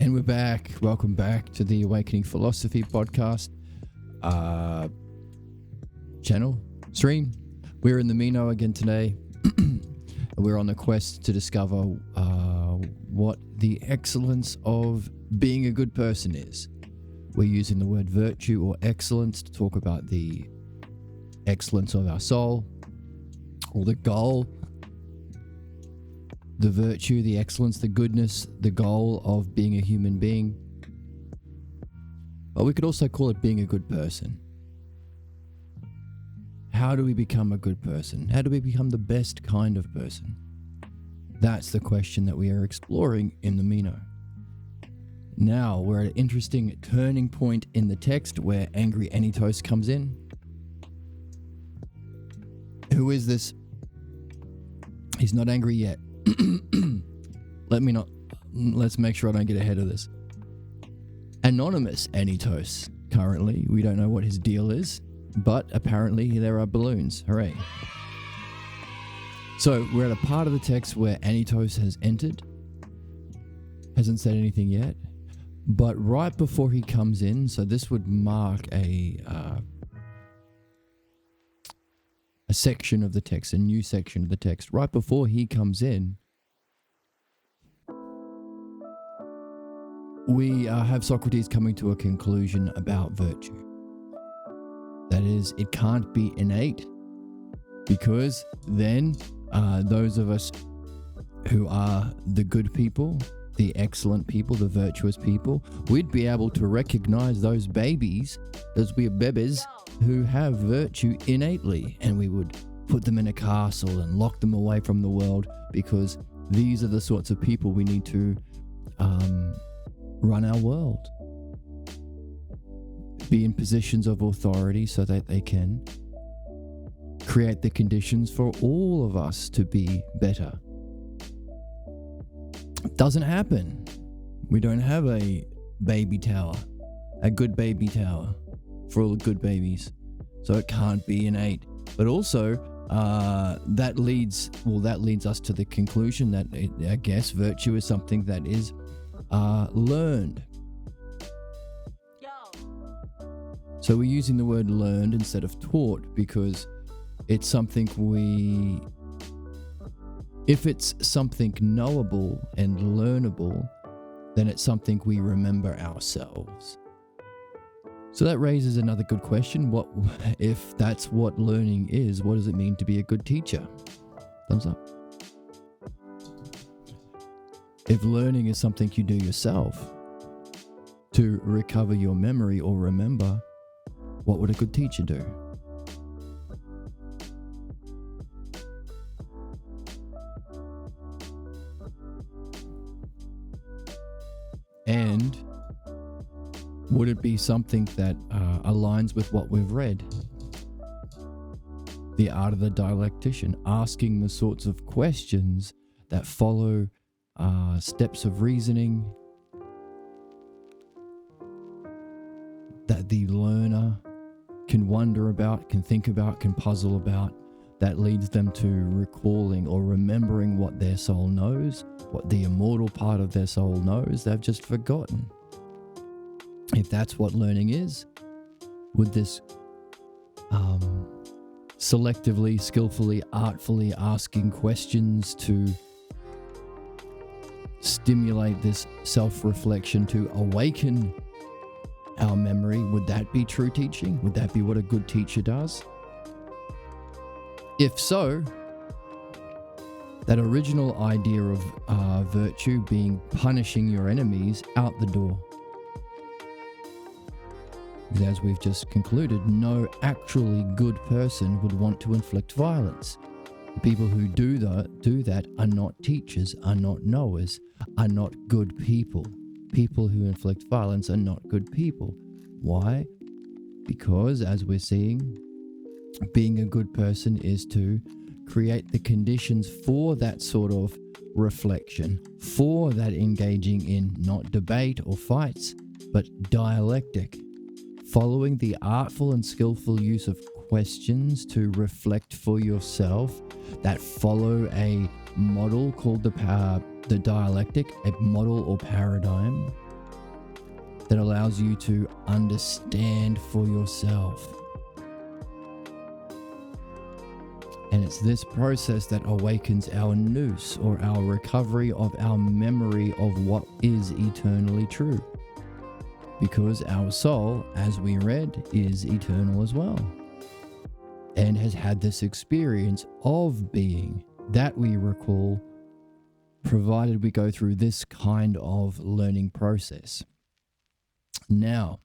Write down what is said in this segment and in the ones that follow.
And we're back. Welcome back to the Awakening Philosophy podcast channel stream. We're in the Meno again today. We're on the quest to discover what the excellence of being a good person is. We're using the word virtue or excellence to talk about the excellence of our soul, or the goal, the virtue, the excellence, the goodness, the goal of being a human being. But we could also call it being a good person. How do we become a good person? How do we become the best kind of person? That's the question that we are exploring in the Meno. Now we're at an interesting turning point in the text where angry Anytos comes in. Who is this? He's not angry yet. Let's make sure I don't get ahead of this. Anonymous Anytos. Currently, we don't know what his deal is, but apparently there are balloons. Hooray. So we're at a part of the text where Anytos has entered. Hasn't said anything yet. But right before he comes in, so this would mark a section of the text, a new section of the text. Right before he comes in, we have Socrates coming to a conclusion about virtue. That is, it can't be innate, because then those of us who are the good people, the excellent people, the virtuous people, we'd be able to recognize those babies, those weird bebes, who have virtue innately, and we would put them in a castle and lock them away from the world, because these are the sorts of people we need to run our world. Be in positions of authority so that they can create the conditions for all of us to be better. It doesn't happen. We don't have a baby tower, a good baby tower for all the good babies. So it can't be innate. But also, that leads us to the conclusion that I guess virtue is something that is learned. So we're using the word learned instead of taught, because it's something if it's something knowable and learnable, then it's something we remember ourselves. So that raises another good question. What if that's what learning is? What does it mean to be a good teacher? Thumbs up. If learning is something you do yourself to recover your memory or remember, what would a good teacher do? And would it be something that aligns with what we've read? The art of the dialectician, asking the sorts of questions that follow steps of reasoning that the learner can wonder about, can think about, can puzzle about, that leads them to recalling or remembering what their soul knows, what the immortal part of their soul knows, they've just forgotten. If that's what learning is, would this selectively, skillfully, artfully asking questions to stimulate this self-reflection to awaken our memory, would that be true teaching? Would that be what a good teacher does? If so, that original idea of virtue being punishing your enemies, out the door. Because as we've just concluded, no actually good person would want to inflict violence. The people who do that are not teachers, are not knowers, are not good people. People who inflict violence are not good people. Why? Because, as we're seeing, being a good person is to create the conditions for that sort of reflection, for that engaging in not debate or fights, but dialectic, following the artful and skillful use of questions to reflect for yourself that follow a model called the dialectic, a model or paradigm that allows you to understand for yourself. And it's this process that awakens our nous, or our recovery of our memory of what is eternally true. Because our soul, as we read, is eternal as well, and has had this experience of being that we recall, provided we go through this kind of learning process. Now,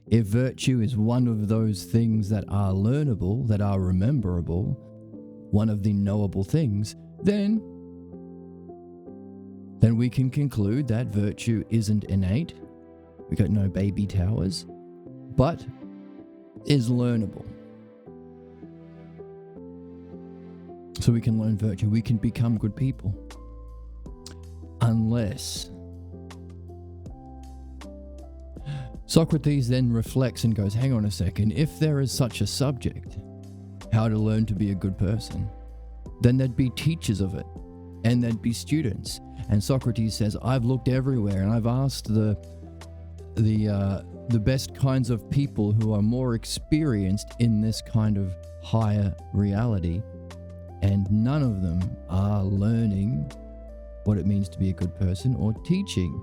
if virtue is one of those things that are learnable, that are rememberable, one of the knowable things, then we can conclude that virtue isn't innate. We got no baby towers, but is learnable. So we can learn virtue. We can become good people. Unless Socrates then reflects and goes, hang on a second, if there is such a subject, how to learn to be a good person, then there'd be teachers of it, and there'd be students. And Socrates says, I've looked everywhere, and I've asked the best kinds of people who are more experienced in this kind of higher reality, and none of them are learning what it means to be a good person, or teaching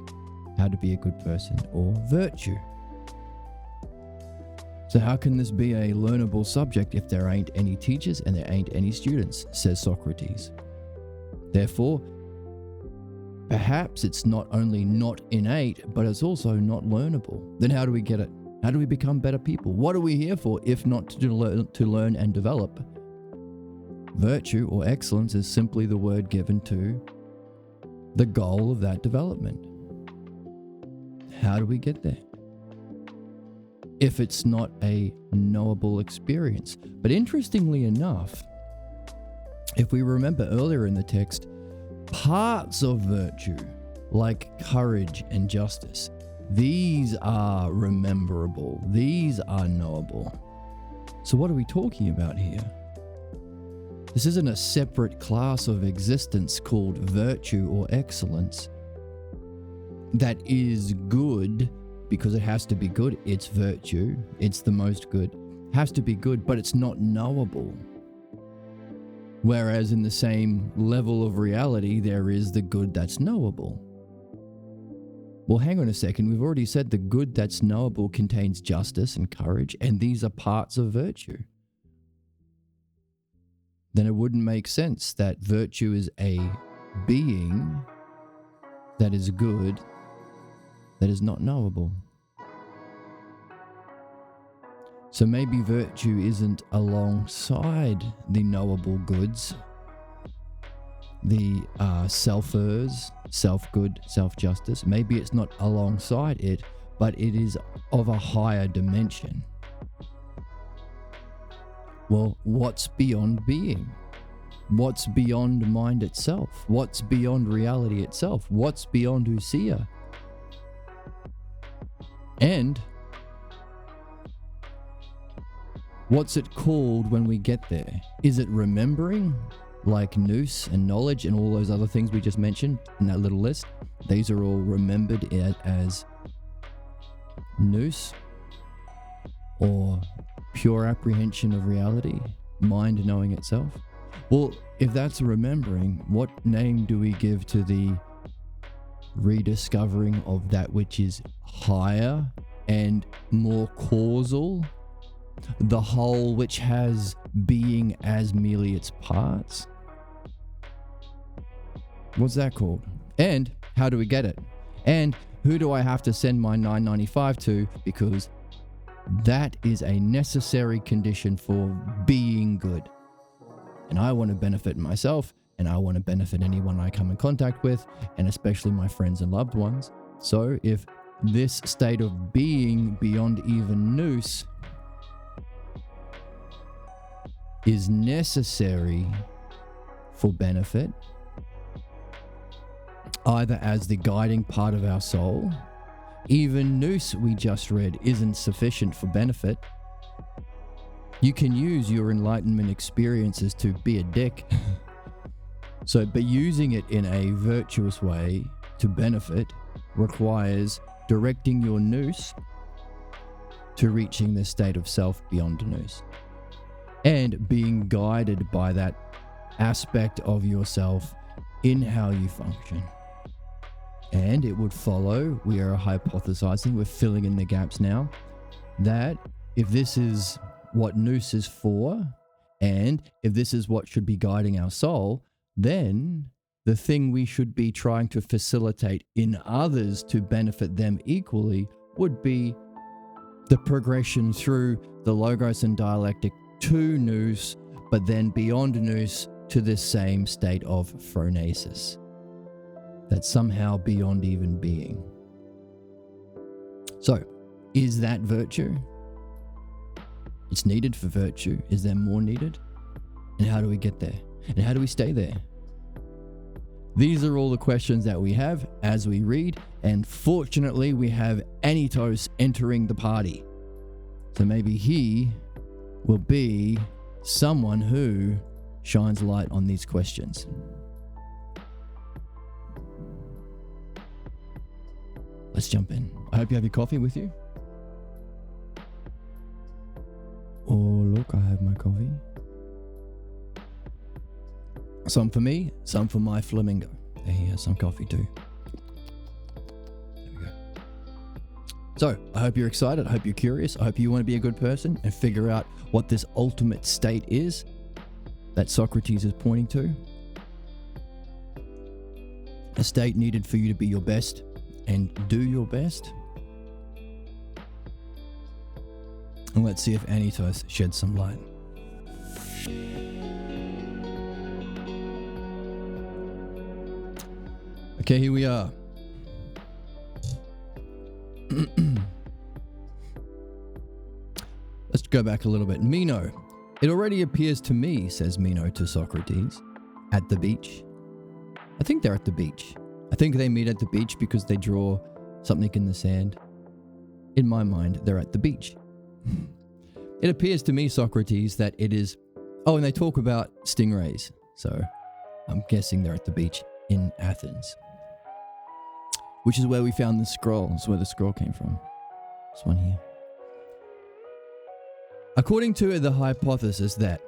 how to be a good person, or virtue. So how can this be a learnable subject if there ain't any teachers and there ain't any students, says Socrates. Therefore, perhaps it's not only not innate, but it's also not learnable. Then how do we get it? How do we become better people? What are we here for if not to learn and develop? Virtue or excellence is simply the word given to the goal of that development. How do we get there? If it's not a knowable experience. But interestingly enough, if we remember earlier in the text, parts of virtue, like courage and justice, these are rememberable, these are knowable. So what are we talking about here? This isn't a separate class of existence called virtue or excellence that is good because it has to be good. It's virtue, it's the most good, has to be good, but it's not knowable. Whereas in the same level of reality, there is the good that's knowable. Well, hang on a second. We've already said the good that's knowable contains justice and courage, and these are parts of virtue. Then it wouldn't make sense that virtue is a being that is good, that is not knowable. So maybe virtue isn't alongside the knowable goods, the selfers, self-good, self-justice. Maybe it's not alongside it, but it is of a higher dimension. Well, what's beyond being? What's beyond mind itself? What's beyond reality itself? What's beyond ousia? And what's it called when we get there? Is it remembering, like nous and knowledge and all those other things we just mentioned in that little list? These are all remembered as nous, or pure apprehension of reality, mind knowing itself. Well, if that's remembering, what name do we give to the rediscovering of that which is higher and more causal? The whole which has being as merely its parts? What's that called? And how do we get it? And who do I have to send my $9.95 to? Because that is a necessary condition for being good. And I want to benefit myself, and I want to benefit anyone I come in contact with, and especially my friends and loved ones. So if this state of being beyond even nous is necessary for benefit, either as the guiding part of our soul, even nous we just read isn't sufficient for benefit. You can use your enlightenment experiences to be a dick. But using it in a virtuous way to benefit requires directing your nous to reaching the state of self beyond nous, and being guided by that aspect of yourself in how you function. And it would follow, we are hypothesizing, we're filling in the gaps now, that if this is what nous is for, and if this is what should be guiding our soul, then the thing we should be trying to facilitate in others to benefit them equally would be the progression through the logos and dialectic to nous, but then beyond nous to this same state of phronesis. That's somehow beyond even being. So, is that virtue? It's needed for virtue. Is there more needed? And how do we get there? And how do we stay there? These are all the questions that we have as we read, and fortunately we have Anitos entering the party. So maybe he will be someone who shines light on these questions. Let's jump in. I hope you have your coffee with you. Oh, look, I have my coffee. Some for me, some for my flamingo. There he has some coffee too. There we go. So, I hope you're excited. I hope you're curious. I hope you want to be a good person and figure out what this ultimate state is that Socrates is pointing to. A state needed for you to be your best and do your best. And let's see if Anitos sheds some light. Okay, here we are. Let's go back a little bit. Meno. It already appears to me, says Meno to Socrates, at the beach. I think they're at the beach. I think they meet at the beach because they draw something in the sand. In my mind, they're at the beach. It appears to me, Socrates, that it is... Oh, and they talk about stingrays. So I'm guessing they're at the beach in Athens. Which is where we found the scroll. That's where the scroll came from. This one here. According to the hypothesis that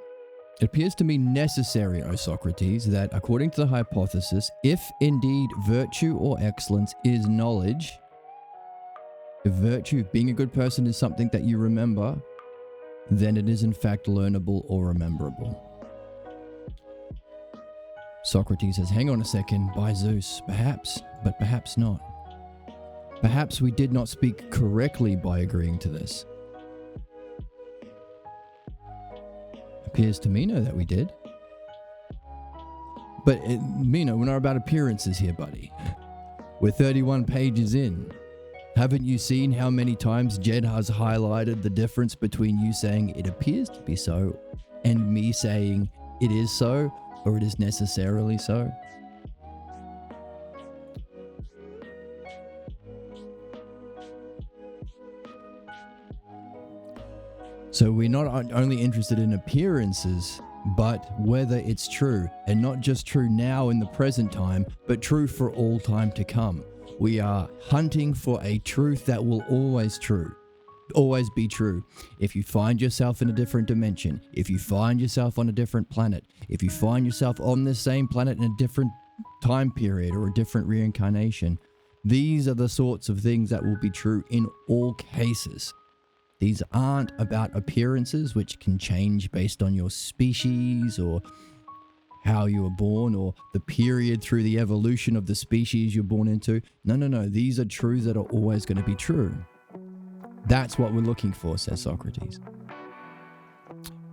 it appears to me necessary, O Socrates, that according to the hypothesis, if indeed virtue or excellence is knowledge, if virtue, being a good person, is something that you remember, then it is in fact learnable or rememberable. Socrates says, hang on a second, by Zeus, perhaps, but perhaps not. Perhaps we did not speak correctly by agreeing to this. Appears to Meno that we did. But Meno, we're not about appearances here, buddy. We're 31 pages in. Haven't you seen how many times Jed has highlighted the difference between you saying it appears to be so and me saying it is so, or it is necessarily so? So we're not only interested in appearances, but whether it's true, and not just true now in the present time, but true for all time to come. We are hunting for a truth that will always be true. If you find yourself in a different dimension, if you find yourself on a different planet, if you find yourself on the same planet in a different time period or a different reincarnation, these are the sorts of things that will be true in all cases. These aren't about appearances, which can change based on your species or how you were born or the period through the evolution of the species you're born into. No. These are truths that are always going to be true. That's what we're looking for, says Socrates.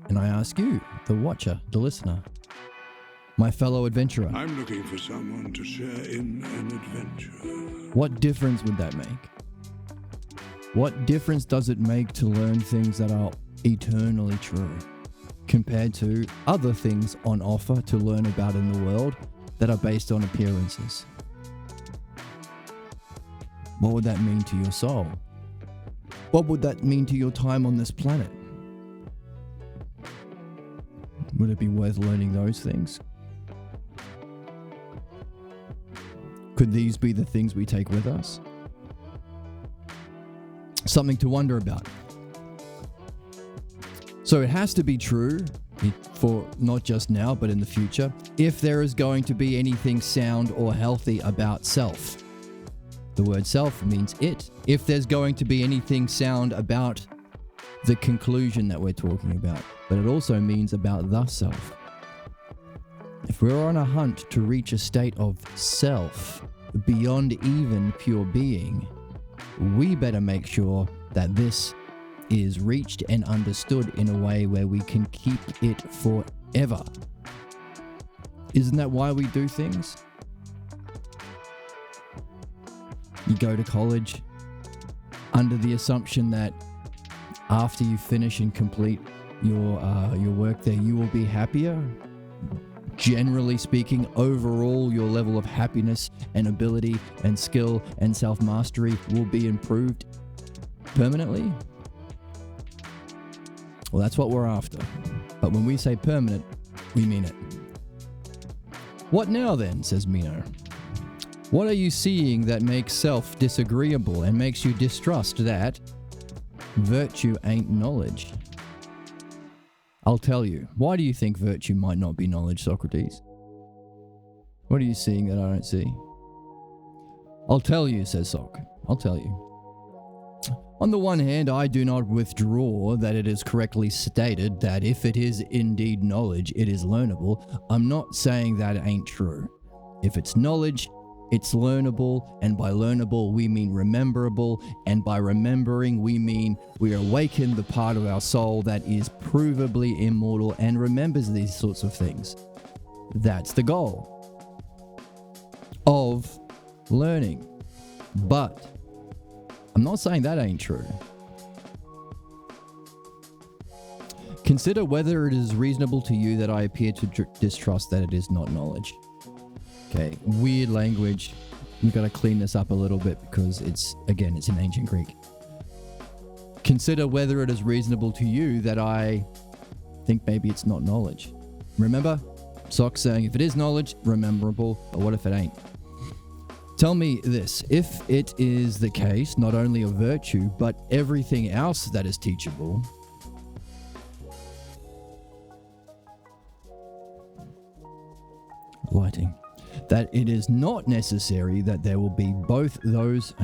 And I ask you, the watcher, the listener, my fellow adventurer. I'm looking for someone to share in an adventure. What difference would that make? What difference does it make to learn things that are eternally true compared to other things on offer to learn about in the world that are based on appearances? What would that mean to your soul? What would that mean to your time on this planet? Would it be worth learning those things? Could Should these be the things we take with us? Something to wonder about. So it has to be true for not just now, but in the future, if there is going to be anything sound or healthy about self. The word self means it. If there's going to be anything sound about the conclusion that we're talking about, but it also means about the self. If we're on a hunt to reach a state of self beyond even pure being, we better make sure that this is reached and understood in a way where we can keep it forever. Isn't that why we do things? You go to college under the assumption that after you finish and complete your work there, you will be happier. Generally speaking, overall, your level of happiness and ability and skill and self-mastery will be improved permanently. Well, that's what we're after. But when we say permanent, we mean it. What now then, says Meno? What are you seeing that makes self disagreeable and makes you distrust that virtue ain't knowledge? I'll tell you. Why do you think virtue might not be knowledge, Socrates? What are you seeing that I don't see? I'll tell you, says Soc. I'll tell you. On the one hand, I do not withdraw that it is correctly stated that if it is indeed knowledge, it is learnable. I'm not saying that it ain't true. If it's knowledge, it's learnable, and by learnable, we mean rememberable, and by remembering, we mean we awaken the part of our soul that is provably immortal and remembers these sorts of things. That's the goal of learning. But I'm not saying that ain't true. Consider whether it is reasonable to you that I appear to distrust that it is not knowledge. Okay, weird language. We've got to clean this up a little bit because it's in ancient Greek. Consider whether it is reasonable to you that I think maybe it's not knowledge. Remember, Sock saying if it is knowledge, rememberable, but what if it ain't? Tell me this, if it is the case, not only of virtue, but everything else that is teachable, lighting, that it is not necessary that there will be both those,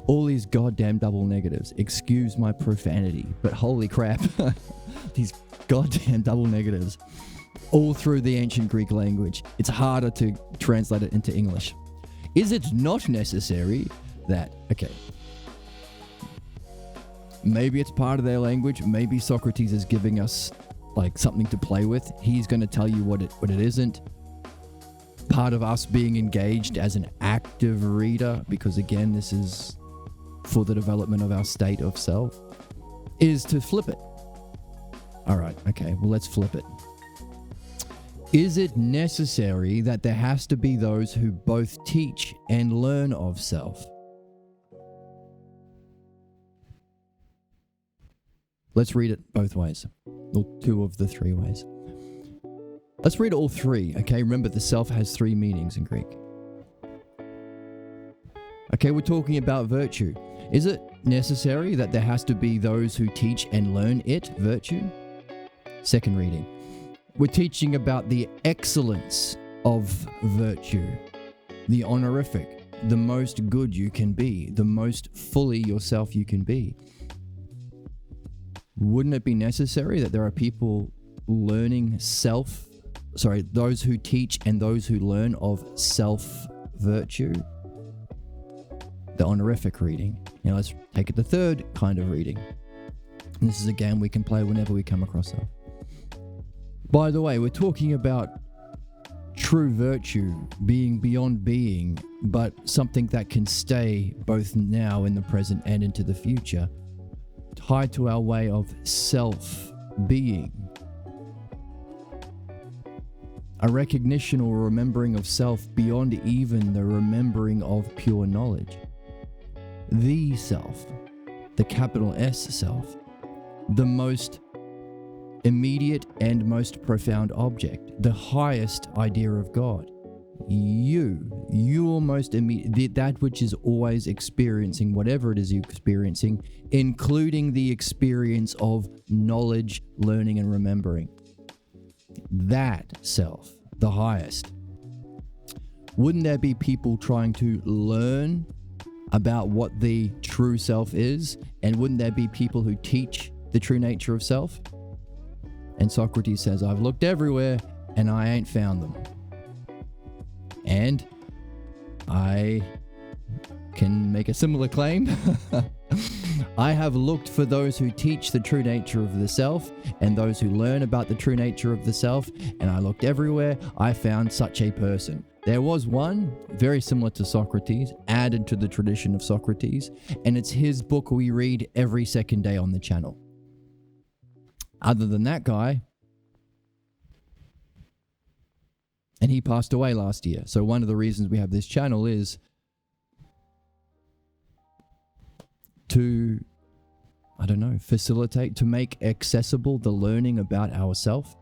all these goddamn double negatives. Excuse my profanity, but holy crap, these goddamn double negatives all through the ancient Greek language. It's harder to translate it into English. Is it not necessary that, maybe it's part of their language, maybe Socrates is giving us like something to play with. He's going to tell you what it isn't. Part of us being engaged as an active reader, because again, this is for the development of our state of self, is to flip it. All right, well, let's flip it. Is it necessary that there has to be those who both teach and learn of self? Let's read it both ways, or two of the three ways. Let's read all three, Remember, the self has three meanings in Greek. We're talking about virtue. Is it necessary that there has to be those who teach and learn it, virtue? Second reading. We're teaching about the excellence of virtue, the honorific, the most good you can be, the most fully yourself you can be. Wouldn't it be necessary that there are people learning those who teach and those who learn of self-virtue? The honorific reading. Now let's take it the third kind of reading. And this is a game we can play whenever we come across it. By the way, we're talking about true virtue being beyond being, but something that can stay both now in the present and into the future, tied to our way of self-being. A recognition or remembering of self beyond even the remembering of pure knowledge. The self, the capital S self, the most immediate and most profound object, the highest idea of God, your most immediate, that which is always experiencing whatever it is you're experiencing, including the experience of knowledge, learning, and remembering. That self, the highest. Wouldn't there be people trying to learn about what the true self is? And wouldn't there be people who teach the true nature of self? And Socrates says, I've looked everywhere and I ain't found them. And I can make a similar claim. I have looked for those who teach the true nature of the self and those who learn about the true nature of the self, and I looked everywhere. I found such a person. There was one very similar to Socrates, added to the tradition of Socrates, and it's his book we read every second day on the channel. Other than that guy, and he passed away last year. So one of the reasons we have this channel is to, facilitate, to make accessible the learning about ourselves.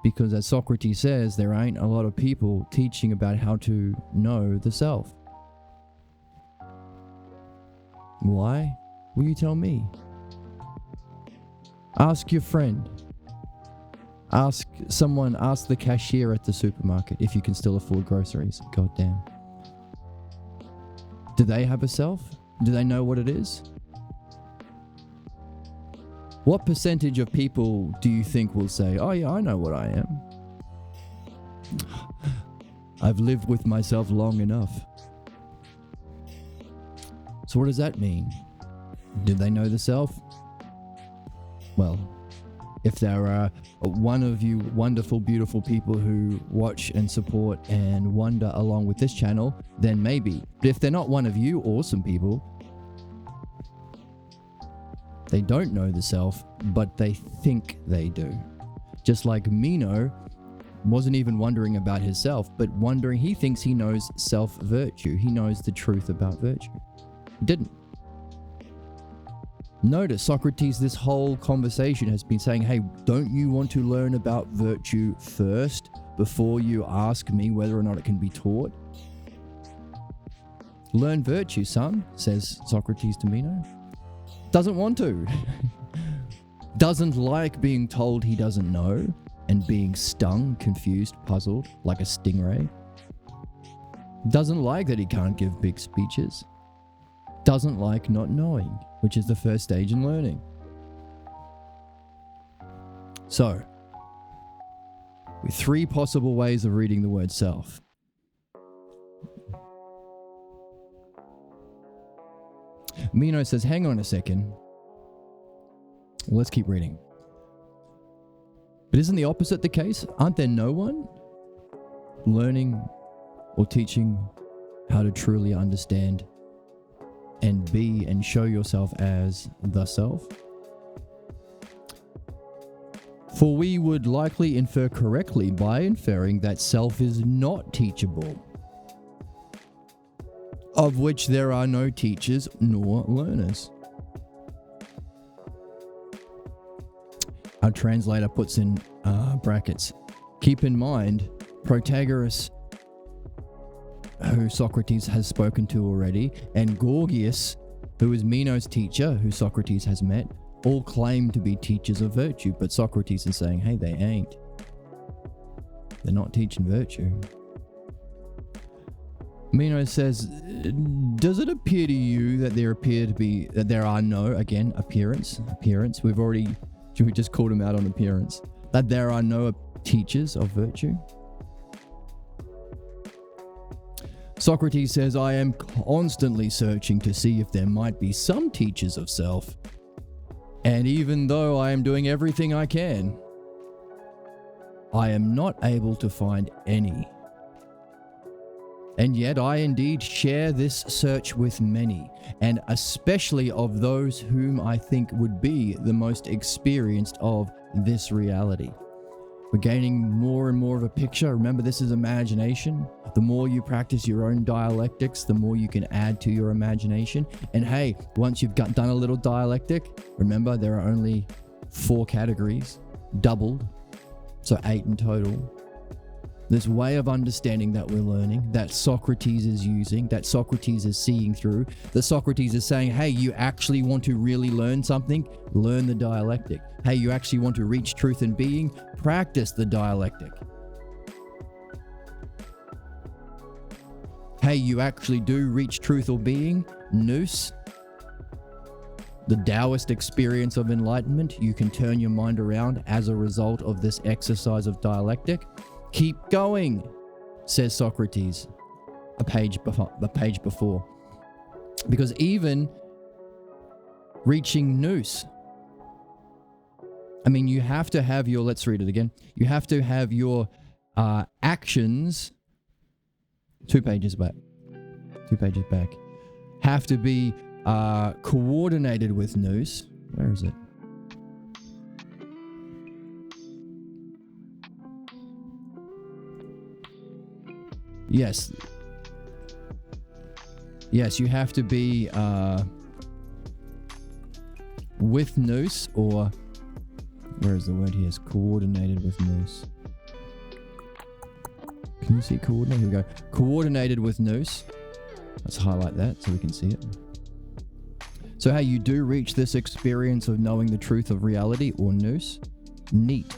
Because as Socrates says, there ain't a lot of people teaching about how to know the self. Why? Will you tell me? Ask your friend. Ask the cashier at the supermarket if you can still afford groceries. God damn. Do they have a self? Do they know what it is? What percentage of people do you think will say, oh yeah, I know what I am. I've lived with myself long enough. So what does that mean? Do they know the self? Well, if there are one of you wonderful, beautiful people who watch and support and wonder along with this channel, then maybe. But if they're not one of you awesome people, they don't know the self, but they think they do. Just like Meno wasn't even wondering about his self, but he thinks he knows self-virtue. He knows the truth about virtue. He didn't. Notice Socrates, this whole conversation has been saying, hey, don't you want to learn about virtue first before you ask me whether or not it can be taught? Learn virtue, son, says Socrates to Meno. Doesn't want to. Doesn't like being told he doesn't know and being stung, confused, puzzled like a stingray. Doesn't like that he can't give big speeches. Doesn't like not knowing, which is the first stage in learning. So, with 3 possible ways of reading the word self. Meno says, hang on a second. Let's keep reading. But isn't the opposite the case? Aren't there no one learning or teaching how to truly understand and be and show yourself as the self? For we would likely infer correctly by inferring that self is not teachable, of which there are no teachers nor learners. Our translator puts in brackets. Keep in mind, Protagoras, who Socrates has spoken to already, and Gorgias, who is Meno's teacher, who Socrates has met, all claim to be teachers of virtue, but Socrates is saying, hey, they ain't. They're not teaching virtue. Meno says, does it appear to you that there are no, again, appearance, we just called him out on appearance, that there are no teachers of virtue? Socrates says, I am constantly searching to see if there might be some teachers of self. And even though I am doing everything I can, I am not able to find any. And yet I indeed share this search with many, and especially of those whom I think would be the most experienced of this reality. We're gaining more and more of a picture. Remember, this is imagination. The more you practice your own dialectics, the more you can add to your imagination. And hey, once you've done a little dialectic, remember there are only 4 categories, doubled, so 8 in total. this way of understanding that we're learning, that Socrates is using, that Socrates is seeing through, that Socrates is saying, hey, you actually want to really learn something? Learn the dialectic. Hey, you actually want to reach truth in being? Practice the dialectic. Hey, you actually do reach truth or being? Nous, the Taoist experience of enlightenment. You can turn your mind around as a result of this exercise of dialectic. Keep going, says Socrates, a page before. Because even reaching Nous, I mean, you have to have your, let's read it again. You have to have your actions, 2 pages back, have to be coordinated with Nous. Where is it? Yes, you have to be with Nous, or where is the word here? It's coordinated with Nous. Can you see coordinate? Here we go. Coordinated with Nous. Let's highlight that so we can see it. So hey, you do reach this experience of knowing the truth of reality, or Nous. Neat.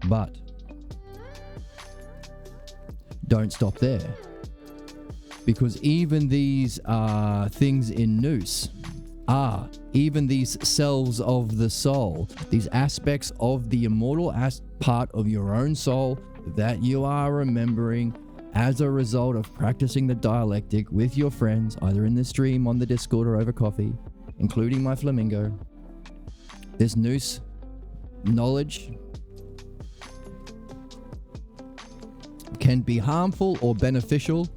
But don't stop there, because even these things in Nous are, even these selves of the soul, these aspects of the immortal part of your own soul that you are remembering as a result of practicing the dialectic with your friends, either in the stream, on the Discord, or over coffee, including my flamingo. This Nous knowledge can be harmful or beneficial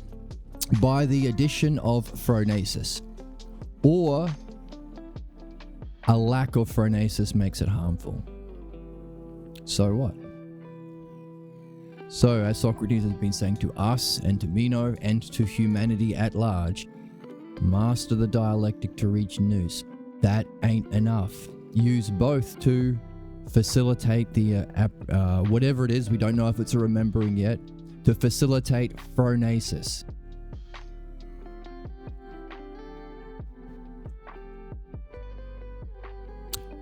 by the addition of phronesis, or a lack of phronesis makes it harmful. So what? So, as Socrates has been saying to us and to Meno and to humanity at large, master the dialectic to reach Nous. That ain't enough. Use both to facilitate the whatever it is, we don't know if it's a remembering yet, to facilitate phronesis.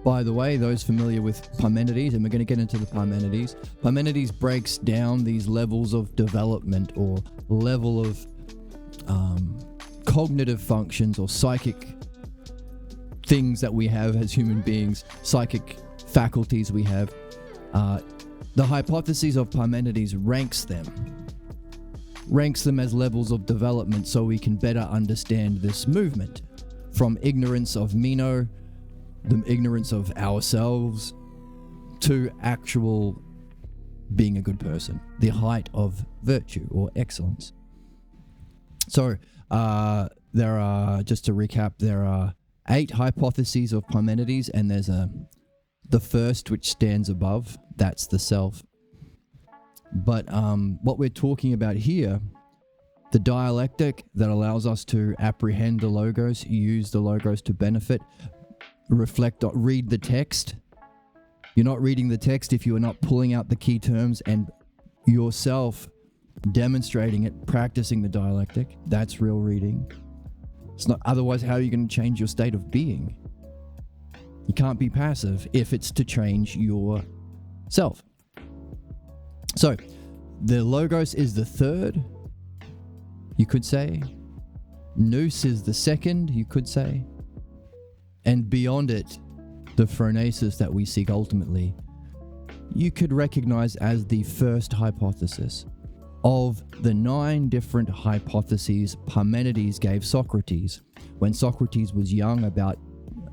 By the way, those familiar with Parmenides, and we're going to get into the Parmenides breaks down these levels of development, or level of cognitive functions, or psychic things that we have as human beings, psychic faculties we have. The hypotheses of Parmenides ranks them as levels of development, so we can better understand this movement, from ignorance of Meno, the ignorance of ourselves, to actual being a good person, the height of virtue or excellence. So there are, just to recap, there are 8 hypotheses of Parmenides, and there's the first which stands above, that's the self. But what we're talking about here, the dialectic that allows us to apprehend the logos, use the logos to benefit, reflect, read the text. You're not reading the text if you are not pulling out the key terms and yourself demonstrating it, practicing the dialectic. That's real reading. It's not, otherwise how are you going to change your state of being? You can't be passive if it's to change yourself. So the logos is the third, you could say. Nous is the second, you could say. And beyond it, the phronesis that we seek ultimately, you could recognize as the first hypothesis of the 9 different hypotheses Parmenides gave Socrates when Socrates was young, about,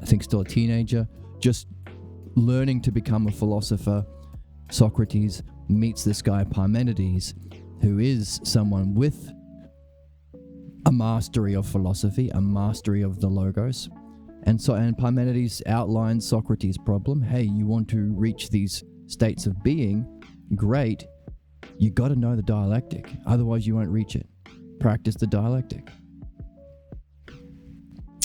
I think still a teenager, just learning to become a philosopher. Socrates meets this guy Parmenides, who is someone with a mastery of philosophy, a mastery of the logos. And Parmenides outlines Socrates' problem. Hey, you want to reach these states of being? Great. You got to know the dialectic. Otherwise, you won't reach it. Practice the dialectic.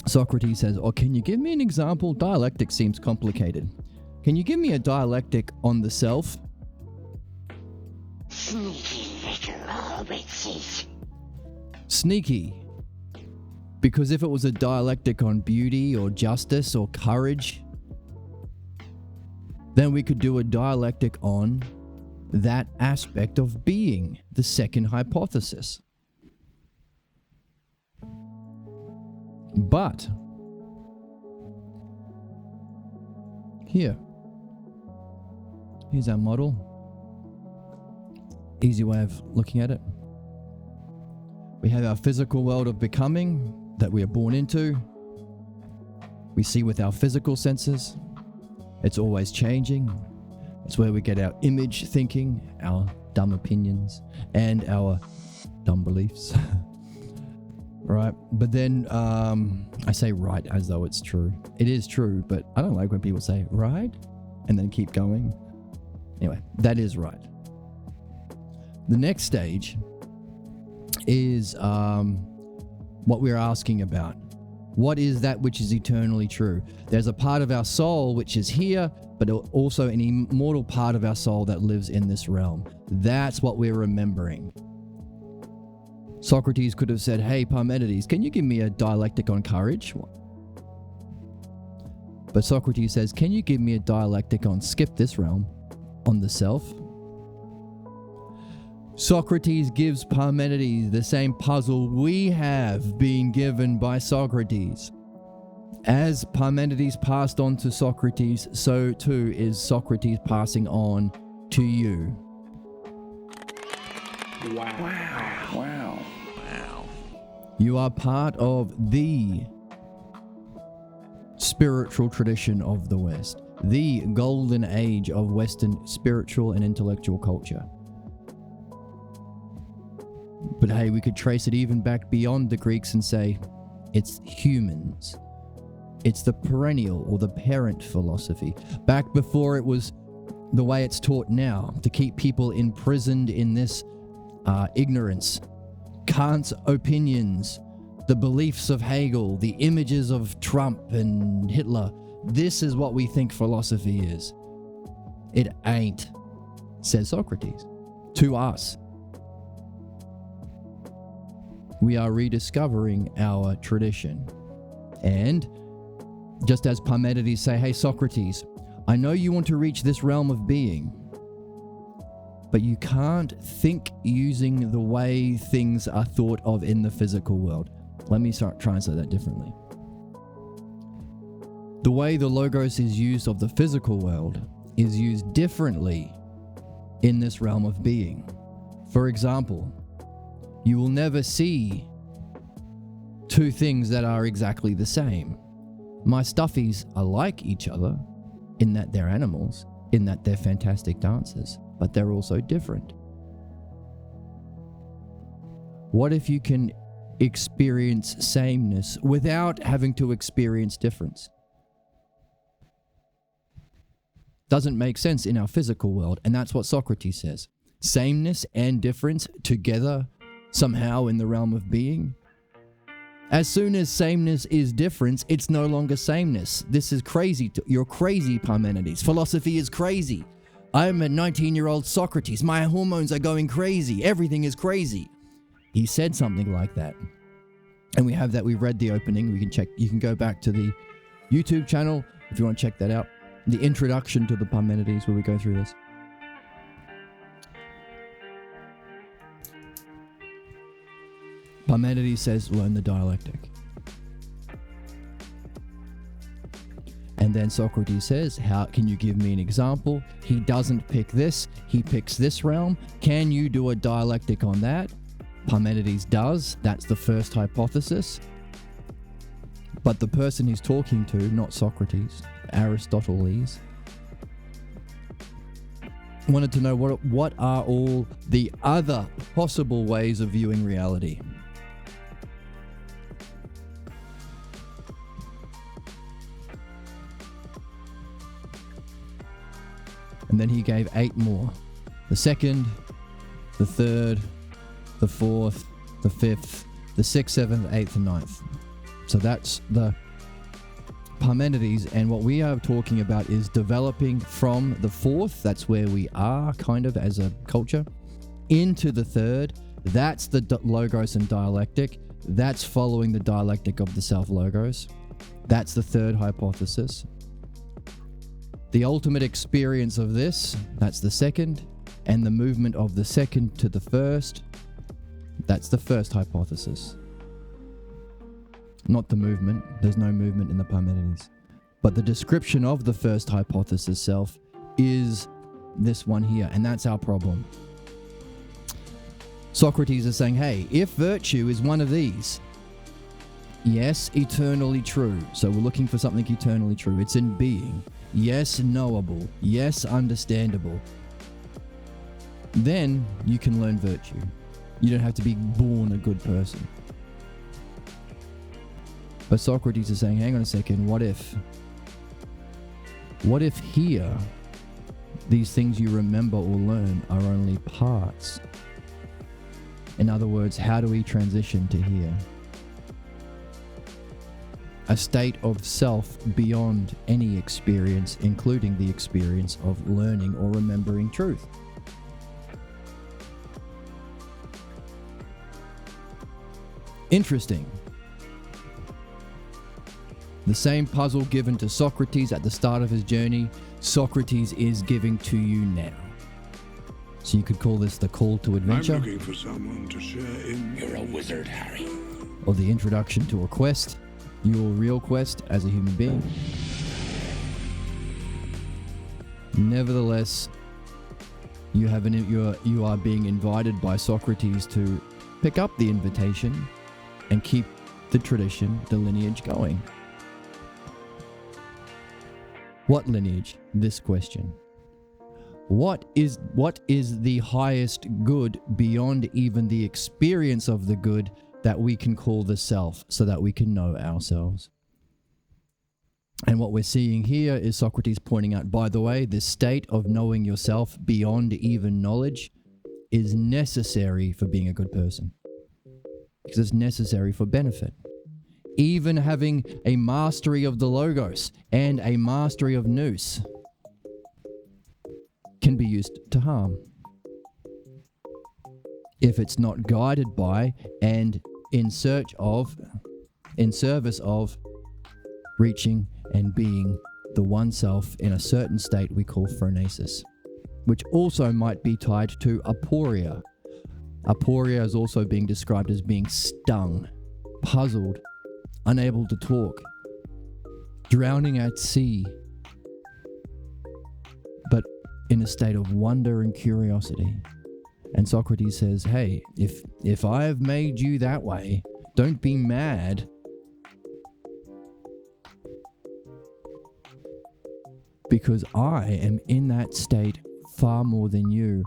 Socrates says, can you give me an example? Dialectic seems complicated. Can you give me a dialectic on the self? Sneaky little hobbitses. Sneaky. Because if it was a dialectic on beauty or justice or courage, then we could do a dialectic on that aspect of being, the second hypothesis. But here's our model. Easy way of looking at it. We have our physical world of becoming that we are born into. We see with our physical senses. It's always changing. It's where we get our image thinking, our dumb opinions, and our dumb beliefs. Right? But then I say right as though it's true. It is true, but I don't like when people say right and then keep going. Anyway, that is right. The next stage is what we're asking about. What is that which is eternally true? There's a part of our soul which is here, but also an immortal part of our soul that lives in this realm. That's what we're remembering. Socrates could have said, hey, Parmenides, can you give me a dialectic on courage? But Socrates says, can you give me a dialectic on skip this realm, on the self? Socrates gives Parmenides the same puzzle we have been given by Socrates. As Parmenides passed on to Socrates, so too is Socrates passing on to you. Wow. You are part of the spiritual tradition of the West, the golden age of Western spiritual and intellectual culture. But hey, we could trace it even back beyond the Greeks and say it's humans. It's the perennial or the parent philosophy. Back before it was the way it's taught now, to keep people imprisoned in this ignorance. Kant's opinions, the beliefs of Hegel, the images of Trump and Hitler. This is what we think philosophy is. It ain't, says Socrates, to us. We are rediscovering our tradition. And just as Parmenides say, hey Socrates, I know you want to reach this realm of being, but you can't think using the way things are thought of in the physical world. Let me translate that differently. The way the logos is used of the physical world is used differently in this realm of being. For example, you will never see two things that are exactly the same. My stuffies are like each other in that they're animals, in that they're fantastic dancers, but they're also different. What if you can experience sameness without having to experience difference? Doesn't make sense in our physical world, and that's what Socrates says. Sameness and difference together somehow in the realm of being. As soon as sameness is difference, it's no longer sameness. This is crazy. You're crazy, Parmenides. Philosophy is crazy. I'm a 19-year-old Socrates. My hormones are going crazy. Everything is crazy. He said something like that. And we have that. We've read the opening. We can check. You can go back to the YouTube channel if you want to check that out. The introduction to the Parmenides where we go through this. Parmenides says, learn the dialectic. And then Socrates says, how can you give me an example? He doesn't pick this, he picks this realm. Can you do a dialectic on that? Parmenides does. That's the first hypothesis. But the person he's talking to, not Socrates, Aristoteles, wanted to know what are all the other possible ways of viewing reality. And then he gave 8 more. The second, the third, the fourth, the fifth, the sixth, seventh, eighth, and ninth. So that's the Parmenides, and what we are talking about is developing from the fourth. That's where we are kind of as a culture. into the third. That's the logos and dialectic. That's following the dialectic of the self-logos. That's the third hypothesis. The ultimate experience of this, that's the second. And the movement of the second to the first, that's the first hypothesis. Not the movement. There's no movement in the Parmenides. But the description of the first hypothesis self is this one here, and that's our problem. Socrates is saying, hey, if virtue is one of these, yes, eternally true. So we're looking for something eternally true. It's in being. Yes, knowable. Yes, understandable. Then you can learn virtue. You don't have to be born a good person. But Socrates is saying, hang on a second, what if here, these things you remember or learn are only parts? In other words, how do we transition to here? A state of self beyond any experience, including the experience of learning or remembering truth. Interesting. The same puzzle given to Socrates at the start of his journey, Socrates is giving to you now. So you could call this the call to adventure. I'm looking for someone to share in. You're a wizard, Harry. Or the introduction to a quest, your real quest as a human being. Nevertheless, you are being invited by Socrates to pick up the invitation and keep the tradition, the lineage going. What lineage? This question. What is the highest good beyond even the experience of the good that we can call the self, so that we can know ourselves? And what we're seeing here is Socrates pointing out, by the way, this state of knowing yourself beyond even knowledge is necessary for being a good person. Because it's necessary for benefit. Even having a mastery of the Logos and a mastery of Nous can be used to harm if it's not guided by and in service of reaching and being the one self in a certain state we call phronesis, which also might be tied to aporia. Aporia is also being described as being stung, puzzled, unable to talk, drowning at sea, but in a state of wonder and curiosity. And Socrates says, hey, if I have made you that way, don't be mad. Because I am in that state far more than you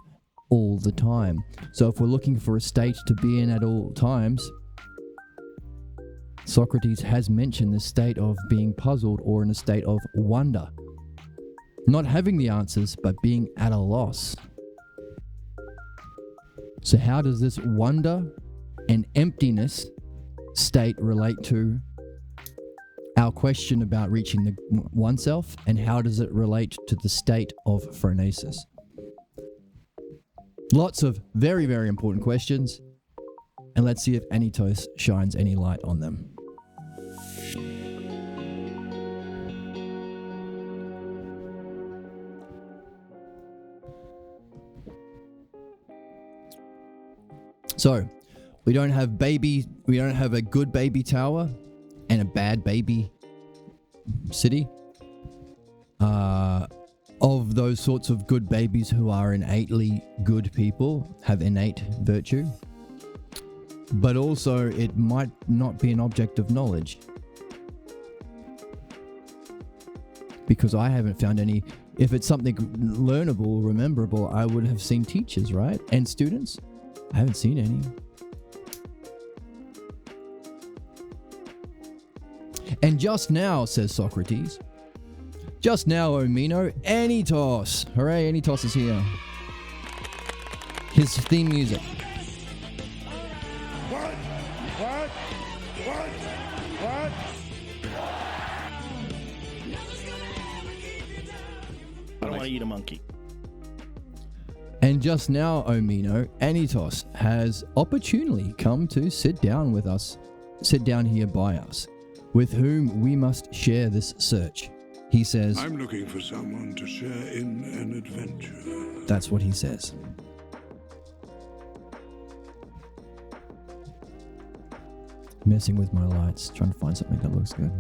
all the time. So if we're looking for a state to be in at all times, Socrates has mentioned the state of being puzzled or in a state of wonder. Not having the answers, but being at a loss. So how does this wonder and emptiness state relate to our question about reaching the oneself, and how does it relate to the state of phronesis? Lots of very, very important questions, and let's see if Anytos shines any light on them. So, we don't have a good baby tower and a bad baby city. Of those sorts of good babies who are innately good people, have innate virtue. But also, it might not be an object of knowledge. Because I haven't found any. If it's something learnable, rememberable, I would have seen teachers, right? And students. I haven't seen any. And just now, says Socrates, just now, O Meno, Anytos. Hooray, Anytos is here. His theme music. What? I don't want to eat a monkey. And just now, O Meno, Anytos has opportunely come to sit down here by us, with whom we must share this search. He says, I'm looking for someone to share in an adventure. That's what he says. Messing with my lights, trying to find something that looks good.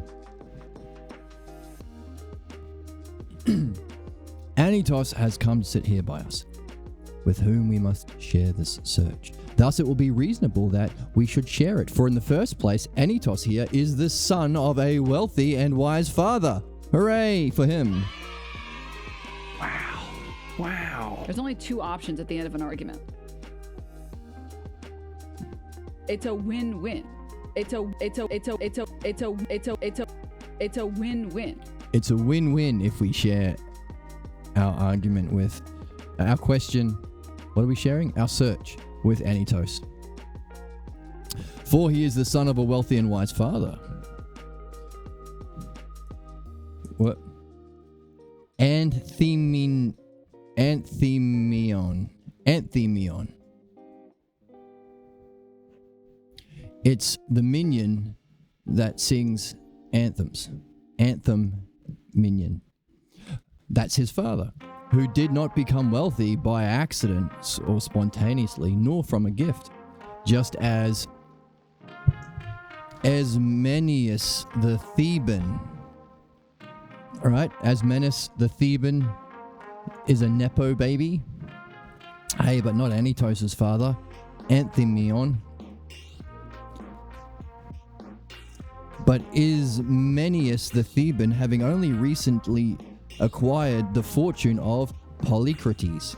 Anytos has come to sit here by us, with whom we must share this search. Thus it will be reasonable that we should share it, for in the first place, Anytos here is the son of a wealthy and wise father. Hooray for him. Wow. There's only two options at the end of an argument. It's a win-win. It's a win-win. It's a win-win if we share our argument with our question. What are we sharing? Our search with Anytos. For he is the son of a wealthy and wise father. What? Anthemion. It's the minion that sings anthems. Anthem minion. That's his father, who did not become wealthy by accident or spontaneously, nor from a gift, just as Asmenius the Theban. All right, Asmenius the Theban is a Nepo baby. Hey, but not Anytos' father, Anthemion. But Ismenius the Theban, having only recently acquired the fortune of Polycrates.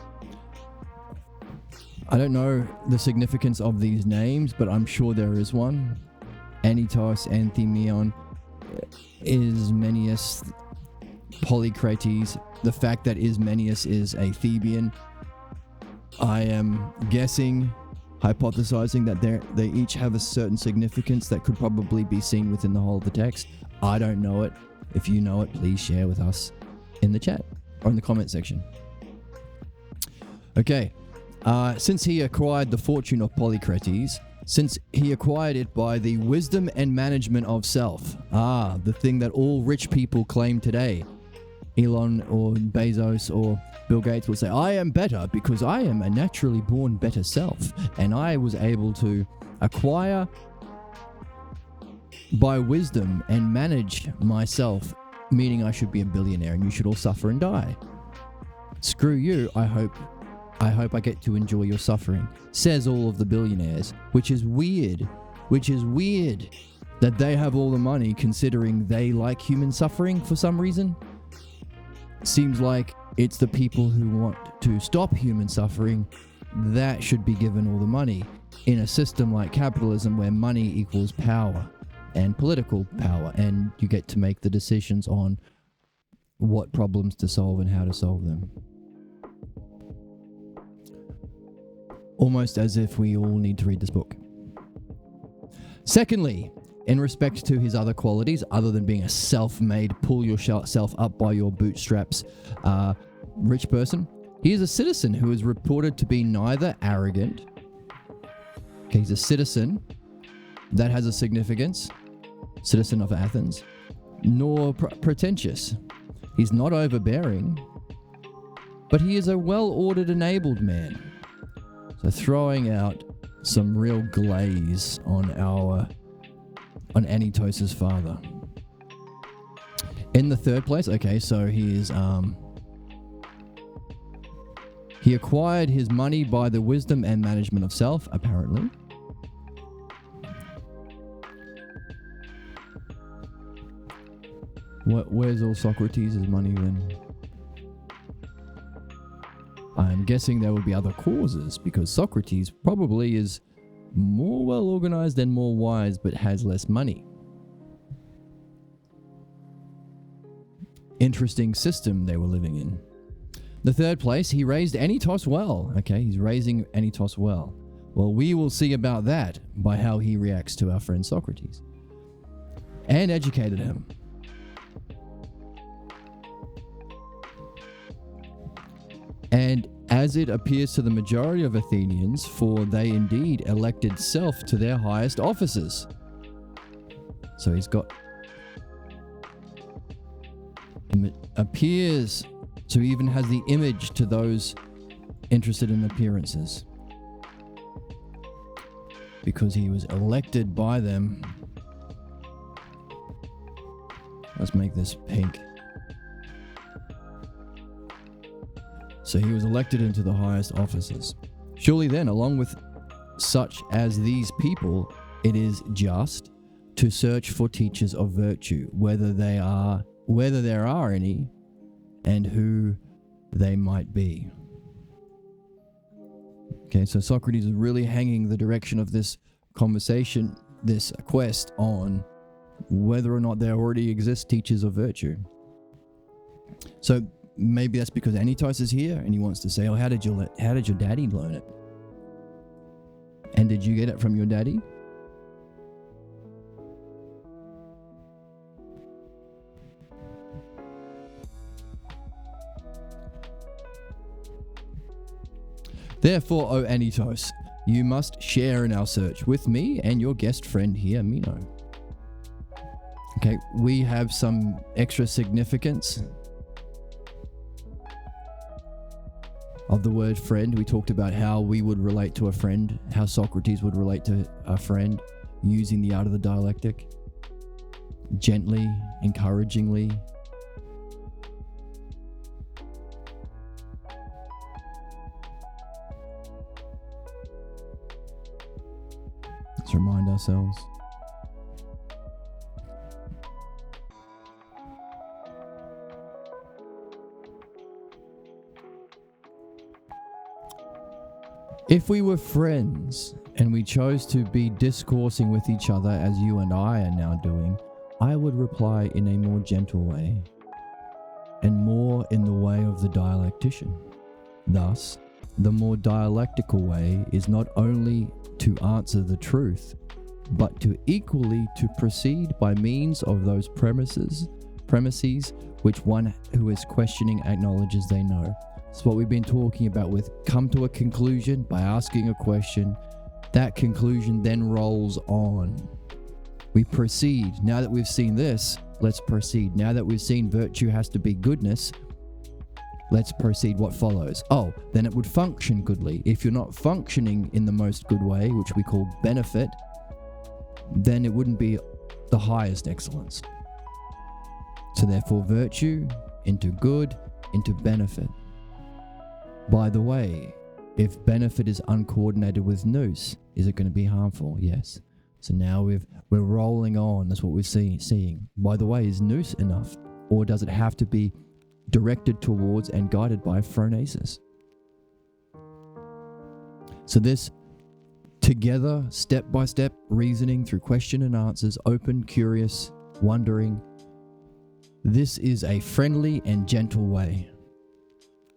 I don't know the significance of these names, but I'm sure there is one. Anytos, Anthemion, Ismenius, Polycrates. The fact that Ismenius is a Theban, I am guessing, hypothesizing that they each have a certain significance that could probably be seen within the whole of the text. I don't know it. If you know it, please share with us in the chat or in the comment section. Okay. Since he acquired the fortune of Polycrates, since he acquired it by the wisdom and management of self, the thing that all rich people claim today, Elon or Bezos or Bill Gates will say, I am better because I am a naturally born better self, and I was able to acquire by wisdom and manage myself, meaning I should be a billionaire and you should all suffer and die. Screw you, I hope I get to enjoy your suffering, says all of the billionaires, which is weird that they have all the money considering they like human suffering for some reason. Seems like it's the people who want to stop human suffering that should be given all the money in a system like capitalism where money equals power and political power, and you get to make the decisions on what problems to solve and how to solve them. Almost as if we all need to read this book. Secondly, in respect to his other qualities, other than being a self-made, pull yourself up by your bootstraps rich person, he is a citizen who is reported to be neither arrogant. Okay, he's a citizen. That has a significance. Citizen of Athens. Nor pretentious. He's not overbearing. But he is a well-ordered, enabled man. So throwing out some real glaze on Anytos' father. In the third place, okay, so he is he acquired his money by the wisdom and management of self, apparently. Where's all Socrates' money then? I'm guessing there will be other causes, because Socrates probably is more well organized and more wise, but has less money. Interesting system they were living in. The third place, he raised Anytos well. Okay, he's raising Anytos well. Well, we will see about that by how he reacts to our friend Socrates. And educated him. And as it appears to the majority of Athenians, for they indeed elected self to their highest offices. So he's got appears, so he even has the image to those interested in appearances, because he was elected by them. Let's make this pink. So he was elected into the highest offices. Surely then, along with such as these people, it is just to search for teachers of virtue, whether there are any, and who they might be. Okay, so Socrates is really hanging the direction of this conversation, this quest, on whether or not there already exist teachers of virtue. So maybe that's because Anytos is here and he wants to say, oh, how did your daddy learn it? And did you get it from your daddy? Therefore, O Anytos, you must share in our search with me and your guest friend here, Meno. Okay, we have some extra significance of the word friend. We talked about how we would relate to a friend, how Socrates would relate to a friend, using the art of the dialectic, gently, encouragingly. Let's remind ourselves. If we were friends and we chose to be discoursing with each other as you and I are now doing, I would reply in a more gentle way and more in the way of the dialectician. Thus, the more dialectical way is not only to answer the truth, but to equally to proceed by means of those premises which one who is questioning acknowledges they know. It's what we've been talking about with come to a conclusion by asking a question. That conclusion then rolls on. We proceed. Now that we've seen this, let's proceed. Now that we've seen virtue has to be goodness, let's proceed. What follows? Oh, then it would function goodly. If you're not functioning in the most good way, which we call benefit, then it wouldn't be the highest excellence. So therefore, virtue into good, into benefit. By the way, if benefit is uncoordinated with nous, is it going to be harmful? Yes. So now we're rolling on. That's what we're seeing. By the way, is nous enough? Or does it have to be directed towards and guided by phronesis? So this together, step-by-step reasoning through question and answers, open, curious, wondering, this is a friendly and gentle way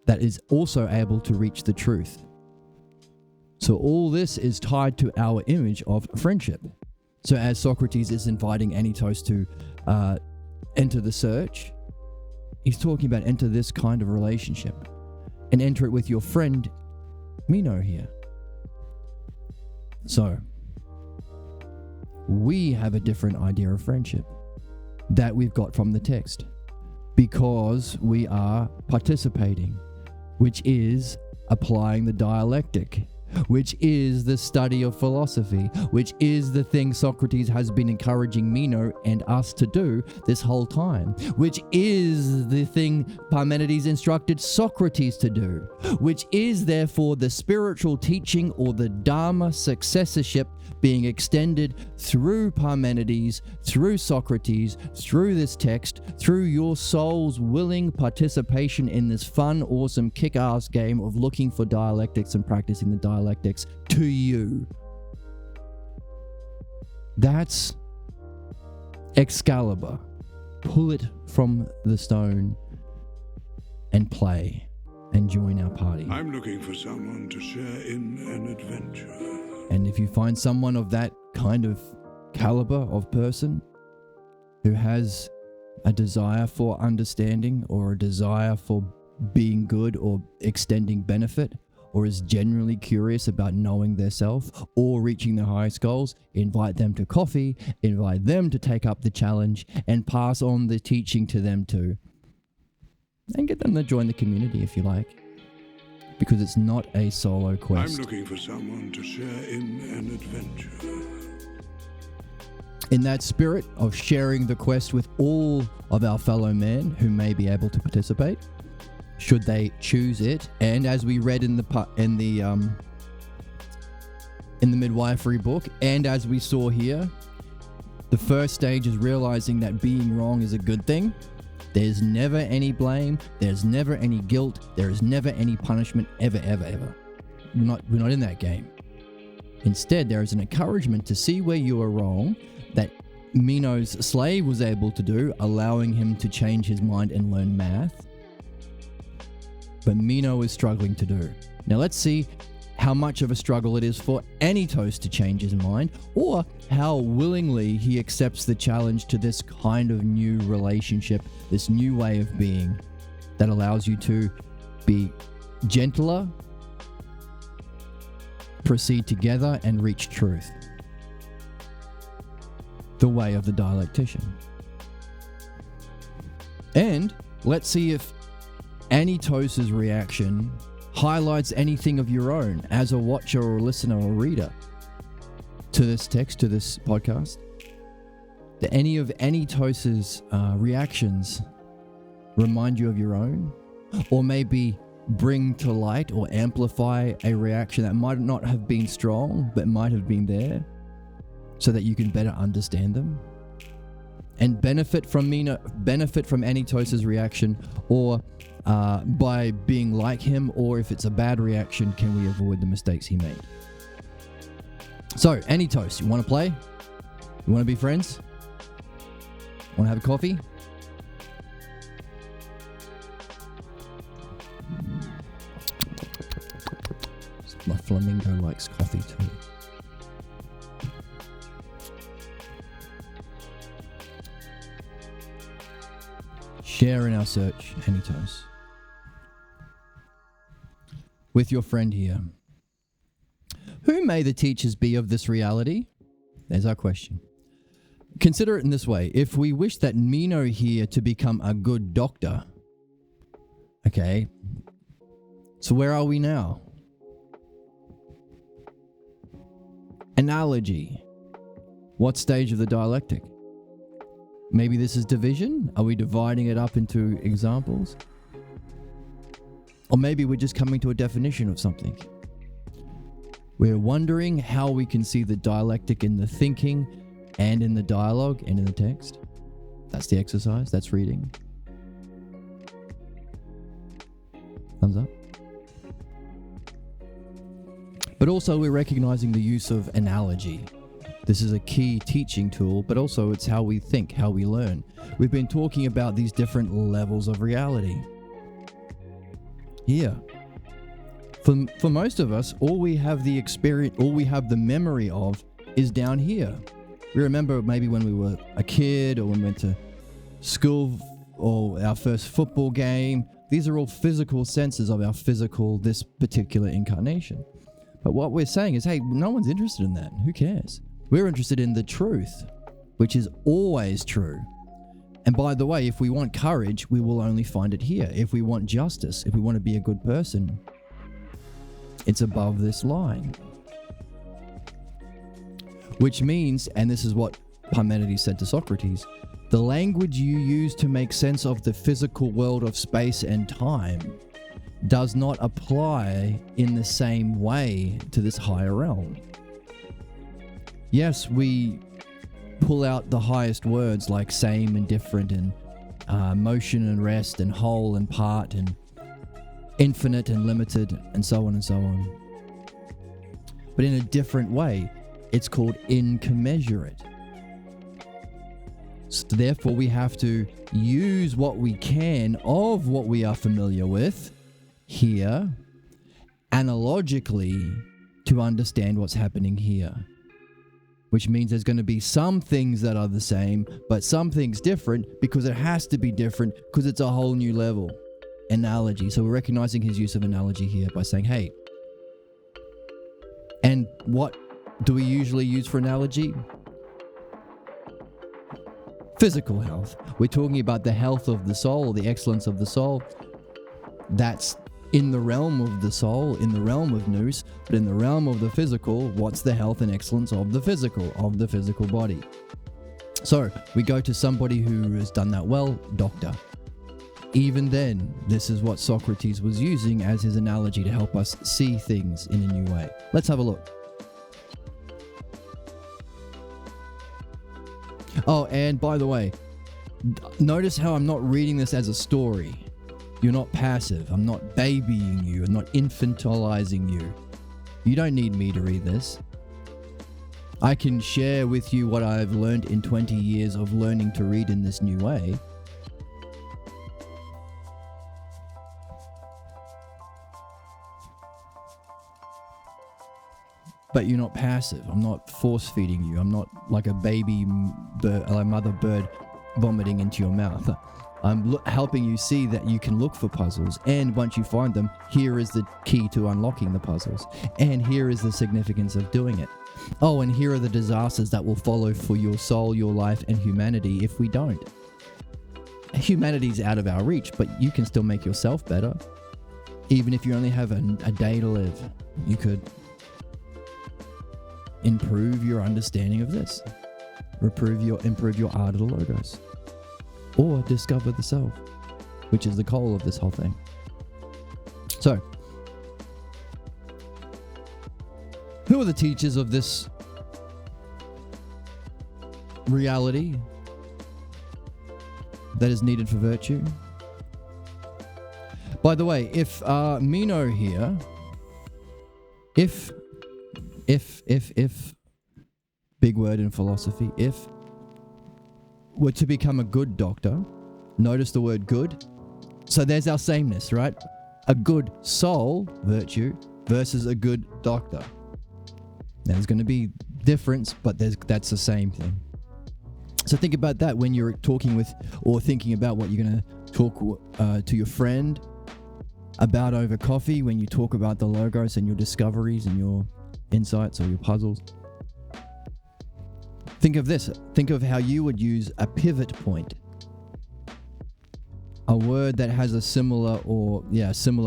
that is also able to reach the truth. So all this is tied to our image of friendship. So as Socrates is inviting Anytos to enter the search, he's talking about enter this kind of relationship and enter it with your friend Meno here. So we have a different idea of friendship that we've got from the text because we are participating, which is applying the dialectic, which is the study of philosophy, which is the thing Socrates has been encouraging Meno and us to do this whole time, which is the thing Parmenides instructed Socrates to do, which is therefore the spiritual teaching or the Dharma successorship being extended through Parmenides, through Socrates, through this text, through your soul's willing participation in this fun, awesome, kick-ass game of looking for dialectics and practicing the dialectics to you. That's Excalibur. Pull it from the stone and play and join our party. I'm looking for someone to share in an adventure. And if you find someone of that kind of caliber of person who has a desire for understanding or a desire for being good or extending benefit, or is genuinely curious about knowing their self or reaching their highest goals, invite them to coffee, invite them to take up the challenge, and pass on the teaching to them too. And get them to join the community if you like, because it's not a solo quest. I'm looking for someone to share in an adventure. In that spirit of sharing the quest with all of our fellow men who may be able to participate, should they choose it, and as we read in the midwifery book, and as we saw here, the first stage is realizing that being wrong is a good thing. There's never any blame, there's never any guilt, there is never any punishment, ever. We're not in that game. Instead, there is an encouragement to see where you are wrong, that Meno's slave was able to do, allowing him to change his mind and learn math. But Meno is struggling to do. Now let's see how much of a struggle it is for Anytos to change his mind, or how willingly he accepts the challenge to this kind of new relationship, this new way of being that allows you to be gentler, proceed together, and reach truth. The way of the dialectician. And let's see if Anytos' reaction highlights anything of your own as a watcher or listener or reader to this text, to this podcast. Do any of Anytos' reactions remind you of your own? Or maybe bring to light or amplify a reaction that might not have been strong, but might have been there, so that you can better understand them? And benefit from Anytos' reaction, or by being like him, or if it's a bad reaction, can we avoid the mistakes he made? So, Anytos, you want to play? You want to be friends? Want to have a coffee? My flamingo likes coffee too. Share in our search, Anytos. With your friend here. Who may the teachers be of this reality? There's our question. Consider it in this way. If we wish that Meno here to become a good doctor, okay, so where are we now? Analogy. What stage of the dialectic? Maybe this is division? Are we dividing it up into examples? Or maybe we're just coming to a definition of something. We're wondering how we can see the dialectic in the thinking and in the dialogue and in the text. That's the exercise. That's reading. Thumbs up. But also we're recognizing the use of analogy. This is a key teaching tool, but also it's how we think, how we learn. We've been talking about these different levels of reality. Here, for most of us, all we have the experience, all we have the memory of is down here. We remember maybe when we were a kid, or when we went to school, or our first football game. These are all physical senses of our physical, this particular incarnation. But what we're saying is, hey, no one's interested in that. Who cares? We're interested in the truth, which is always true. And by the way, if we want courage, we will only find it here. If we want justice, if we want to be a good person, it's above this line. Which means, and this is what Parmenides said to Socrates, the language you use to make sense of the physical world of space and time does not apply in the same way to this higher realm. Yes, we pull out the highest words like same and different, and motion and rest, and whole and part, and infinite and limited, and so on and so on. But in a different way, it's called incommensurate. So therefore, we have to use what we can of what we are familiar with here, analogically, to understand what's happening here. Which means there's going to be some things that are the same, but some things different, because it has to be different, because it's a whole new level. analogy. So we're recognizing his use of analogy here by saying, hey, and what do we usually use for analogy? Physical health. We're talking about the health of the soul, the excellence of the soul. That's in the realm of the soul, in the realm of Nous, but in the realm of the physical, what's the health and excellence of the physical body? So we go to somebody who has done that well, doctor. Even then, this is what Socrates was using as his analogy to help us see things in a new way. Let's have a look. Oh, and by the way, notice how I'm not reading this as a story. You're not passive. I'm not babying you. I'm not infantilizing you. You don't need me to read this. I can share with you what I've learned in 20 years of learning to read in this new way. But you're not passive. I'm not force feeding you. I'm not like a baby bird, like a mother bird vomiting into your mouth. I'm helping you see that you can look for puzzles, and once you find them, here is the key to unlocking the puzzles, and here is the significance of doing it. Oh, and here are the disasters that will follow for your soul, your life, and humanity if we don't. Humanity's out of our reach, but you can still make yourself better. Even if you only have a day to live, you could improve your understanding of this. Improve your art of the logos. Or discover the self, which is the goal of this whole thing. So, who are the teachers of this reality that is needed for virtue? By the way, if Meno here, if big word in philosophy, if were to become a good doctor, notice the word good. So there's our sameness, right? A good soul, virtue, versus a good doctor. Now, there's going to be difference, but that's the same thing. So think about that when you're talking with or thinking about what you're going to talk to your friend about over coffee, when you talk about the logos and your discoveries and your insights or your puzzles. Think of this. Think of how you would use a pivot point. A word that has a similar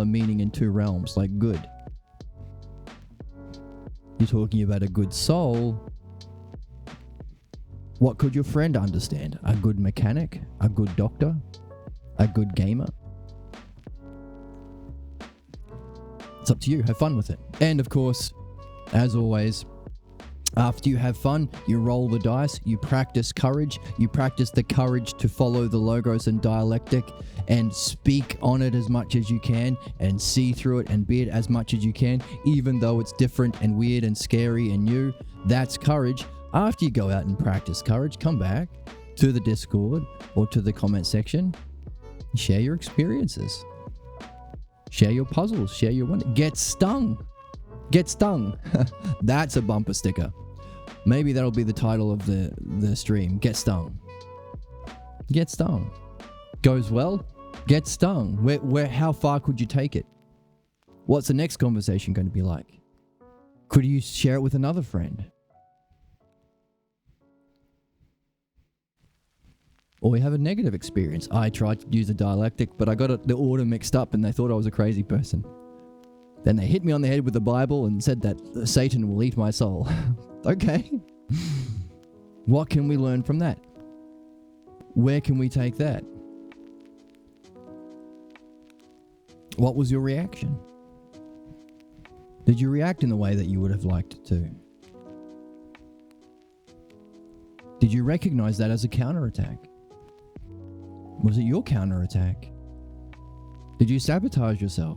meaning in two realms, like good. You're talking about a good soul. What could your friend understand? A good mechanic? A good doctor? A good gamer? It's up to you. Have fun with it. And of course, as always, after you have fun, you roll the dice, you practice courage, you practice the courage to follow the logos and dialectic and speak on it as much as you can and see through it and be it as much as you can, even though it's different and weird and scary and new. That's courage. After you go out and practice courage, come back to the Discord or to the comment section, share your experiences, share your puzzles, share your wonder. Get stung. Get stung. That's a bumper sticker. Maybe that'll be the title of the stream. Get stung. Get stung. Goes well? Get stung. How far could you take it? What's the next conversation going to be like? Could you share it with another friend? Or we have a negative experience. I tried to use a dialectic, but I got the order mixed up and they thought I was a crazy person. Then they hit me on the head with the Bible and said that Satan will eat my soul. Okay. What can we learn from that? Where can we take that? What was your reaction? Did you react in the way that you would have liked to? Did you recognize that as a counterattack? Was it your counterattack? Did you sabotage yourself?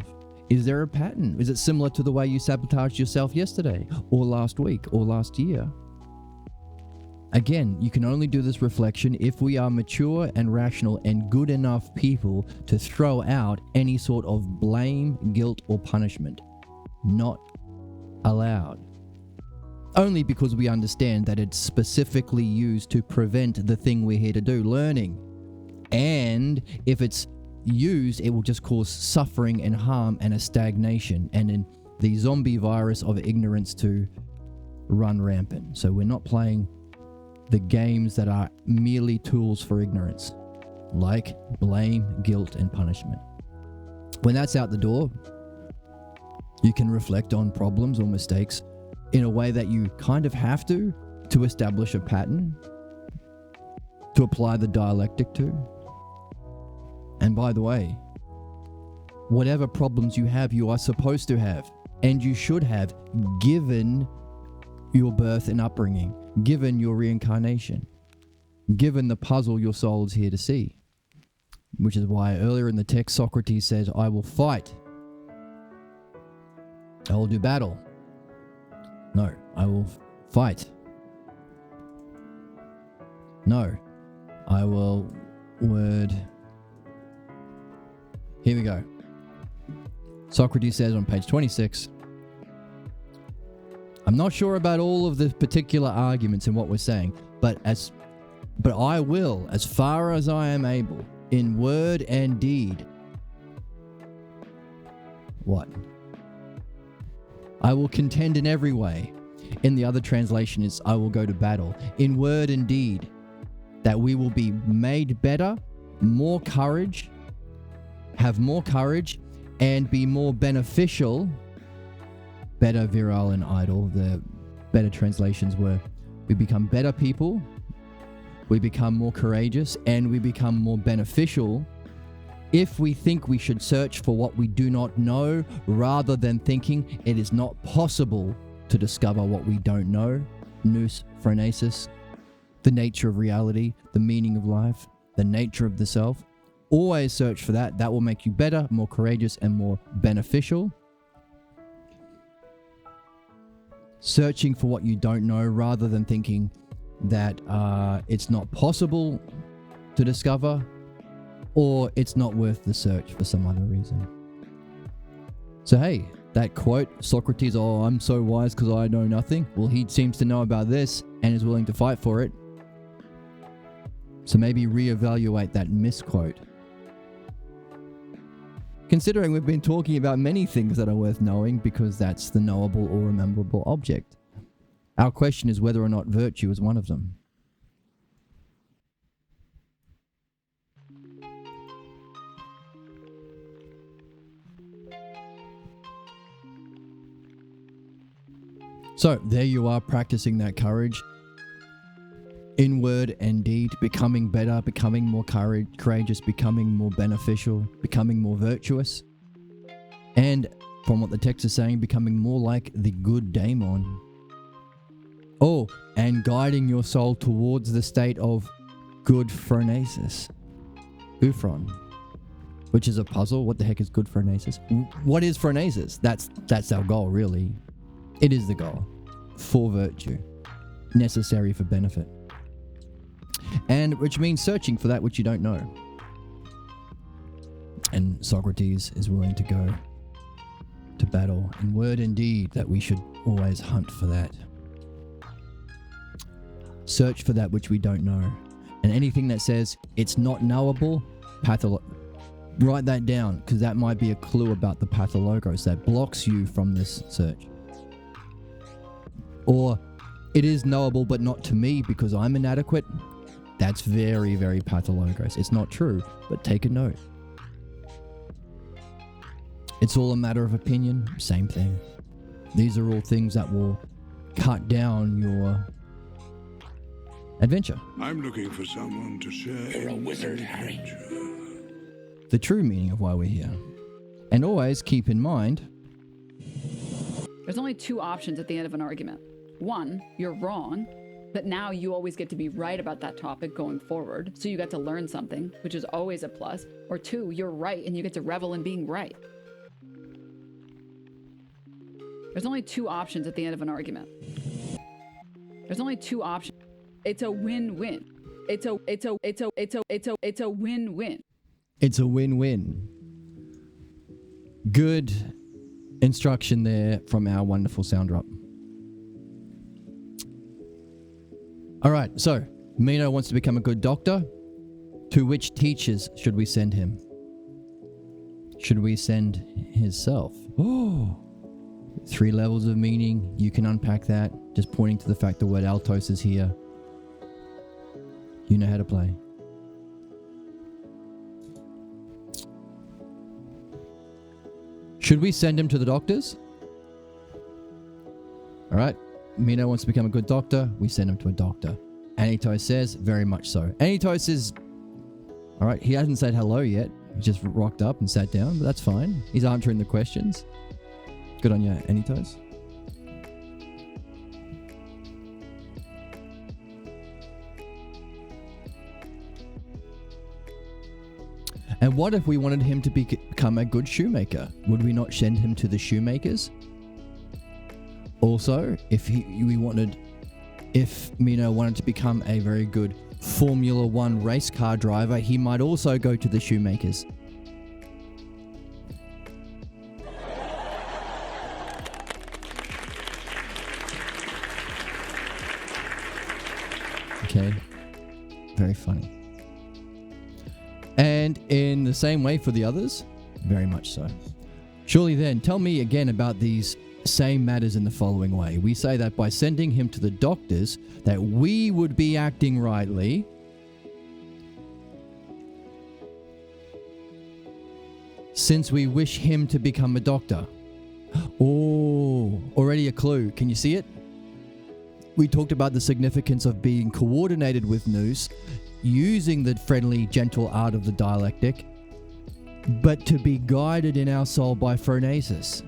Is there a pattern? Is it similar to the way you sabotaged yourself yesterday or last week or last year? Again, you can only do this reflection if we are mature and rational and good enough people to throw out any sort of blame, guilt, or punishment. Not allowed. Only because we understand that it's specifically used to prevent the thing we're here to do, learning. And if it's used, it will just cause suffering and harm and a stagnation, and then the zombie virus of ignorance to run rampant. So we're not playing the games that are merely tools for ignorance, like blame, guilt, and punishment. When that's out the door, you can reflect on problems or mistakes in a way that you kind of have to establish a pattern, to apply the dialectic to. And by the way, whatever problems you have, you are supposed to have, and you should have, given your birth and upbringing, given your reincarnation, given the puzzle your soul is here to see. Which is why earlier in the text, Socrates says, I will fight. I will do battle. No, I will fight. No, I will word. Here we go. Socrates says on page 26, I'm not sure about all of the particular arguments in what we're saying, but I will, as far as I am able, in word and deed. What? I will contend in every way. In the other translation is, I will go to battle. In word and deed, that we will be made better, more courage, have more courage, and be more beneficial. Better, virile, and idle. The better translations were, we become better people, we become more courageous, and we become more beneficial if we think we should search for what we do not know, rather than thinking it is not possible to discover what we don't know. Nous, phronesis, the nature of reality, the meaning of life, the nature of the self. Always search for that. That will make you better, more courageous, and more beneficial. Searching for what you don't know, rather than thinking that it's not possible to discover, or it's not worth the search for some other reason. So hey, that quote, Socrates, oh, I'm so wise because I know nothing. Well, he seems to know about this and is willing to fight for it. So maybe reevaluate that misquote. Considering we've been talking about many things that are worth knowing, because that's the knowable or rememberable object. Our question is whether or not virtue is one of them. So there you are, practicing that courage in word and deed, becoming better, becoming more courageous, becoming more beneficial, becoming more virtuous, and from what the text is saying, becoming more like the good daemon. Oh, and guiding your soul towards the state of good phronesis. Uphron. Which is a puzzle. What the heck is good phronesis? What is phronesis? That's our goal, really. It is the goal. For virtue. Necessary for benefit. And which means searching for that which you don't know. And Socrates is willing to go to battle in word and deed, that we should always hunt for that. Search for that which we don't know. And anything that says it's not knowable, write that down, because that might be a clue about the pathologos that blocks you from this search. Or it is knowable but not to me because I'm inadequate. That's very, very pathologos. It's not true, but take a note. It's all a matter of opinion. Same thing. These are all things that will cut down your adventure. I'm looking for someone to share. You're a wizard, Harry. The true meaning of why we're here. And always keep in mind, There's only two options at the end of an argument. One, you're wrong, but now you always get to be right about that topic going forward, so you get to learn something, which is always a plus. Or two, you're right and you get to revel in being right. There's only two options at the end of an argument. There's only two options. It's a win-win. It's a win-win. it's a win-win. Good instruction there from our wonderful sound drop. All right, so Meno wants to become a good doctor. To which teachers should we send him? Should we send his self? Oh, 3 levels of meaning. You can unpack that. Just pointing to the fact the word altos is here. You know how to play. Should we send him to the doctors? All right. Meno wants to become a good doctor. We send him to a doctor. Anitos says, very much so. Anitos is... All right, he hasn't said hello yet. He just rocked up and sat down, but that's fine. He's answering the questions. Good on you, Anitos. And what if we wanted him to become a good shoemaker? Would we not send him to the shoemakers? Also, if Meno wanted to become a very good Formula 1 race car driver, he might also go to the shoemakers. Okay, very funny. And in the same way for the others, very much so. Surely then, tell me again about these same matters in the following way. We say that by sending him to the doctors, that we would be acting rightly, since we wish him to become a doctor. Oh, already a clue. Can you see it? We talked about the significance of being coordinated with Nous, using the friendly, gentle art of the dialectic, but to be guided in our soul by phronesis,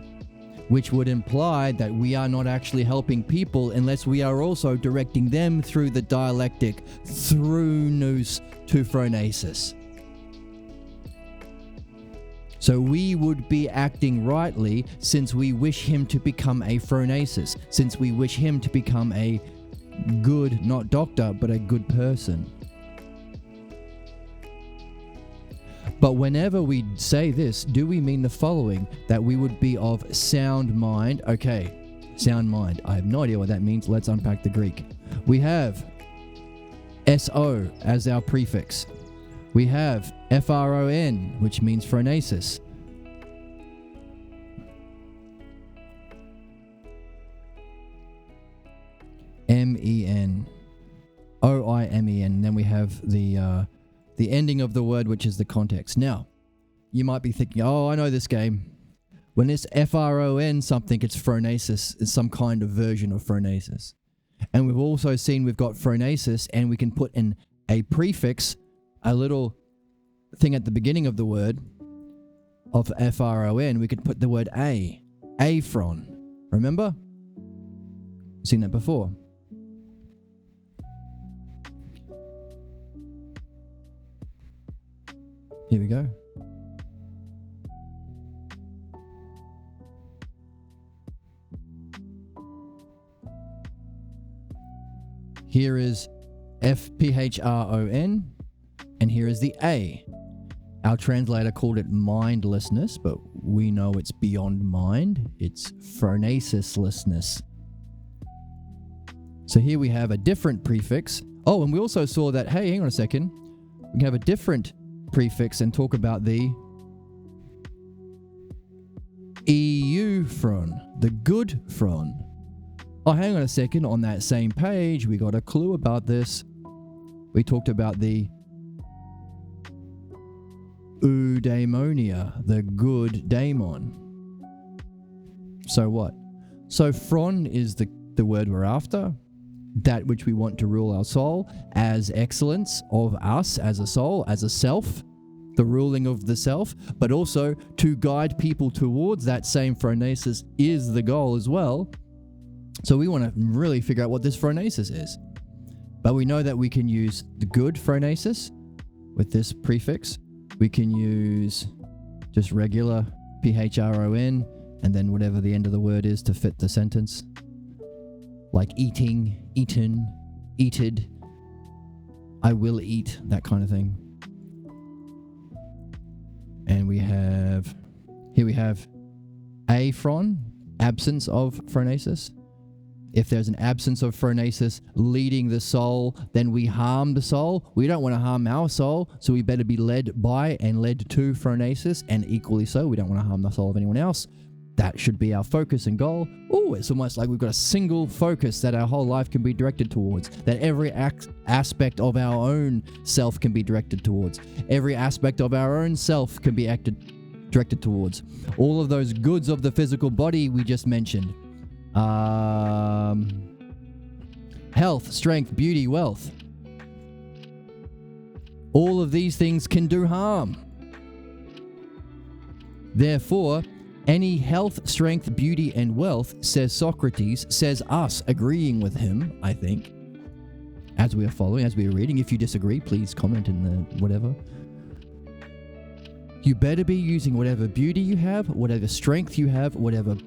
which would imply that we are not actually helping people unless we are also directing them through the dialectic, through Nous to phronesis. So we would be acting rightly since we wish him to become a phronesis, since we wish him to become a good, not doctor, but a good person. But whenever we say this, do we mean the following? That we would be of sound mind? Okay, sound mind. I have no idea what that means. Let's unpack the Greek. We have SO as our prefix. We have FRON, which means phronesis. MEN. OIMEN. Then we have the ending of the word, which is the context. Now, you might be thinking, oh, I know this game. When it's FRON something, it's phronesis. It's some kind of version of phronesis. And we've also seen we've got phronesis, and we can put in a prefix, a little thing at the beginning of the word of FRON. We could put the word aphron. Remember? Seen that before. Here we go. Here is FPHRON, and here is the A. Our translator called it mindlessness, but we know it's beyond mind. It's phronesislessness. So here we have a different prefix. Oh, and we also saw that, hey, hang on a second. We can have a different prefix and talk about the euphron, the good phron. Oh, hang on a second. On that same page, we got a clue about this. We talked about the eudaimonia, the good daemon. So what? So phron is the word we're after, that which we want to rule our soul as excellence of us as a soul, as a self, the ruling of the self, but also to guide people towards that same phronesis is the goal as well. So we want to really figure out what this phronesis is. But we know that we can use the good phronesis with this prefix. We can use just regular PHRON and then whatever the end of the word is to fit the sentence. Like eating, eaten, eated, I will eat, that kind of thing. And here we have aphron, absence of phronesis. If there's an absence of phronesis leading the soul, then we harm the soul. We don't want to harm our soul, so we better be led by and led to phronesis, and equally so, we don't want to harm the soul of anyone else. That should be our focus and goal. Oh, it's almost like we've got a single focus that our whole life can be directed towards, that every aspect of our own self can be directed towards. Every aspect of our own self can be directed towards. All of those goods of the physical body we just mentioned. Health, strength, beauty, wealth. All of these things can do harm. Therefore, any health, strength, beauty, and wealth, says Socrates, says us, agreeing with him, I think, as we are following, as we are reading. If you disagree, please comment in the whatever. You better be using whatever beauty you have, whatever strength you have, whatever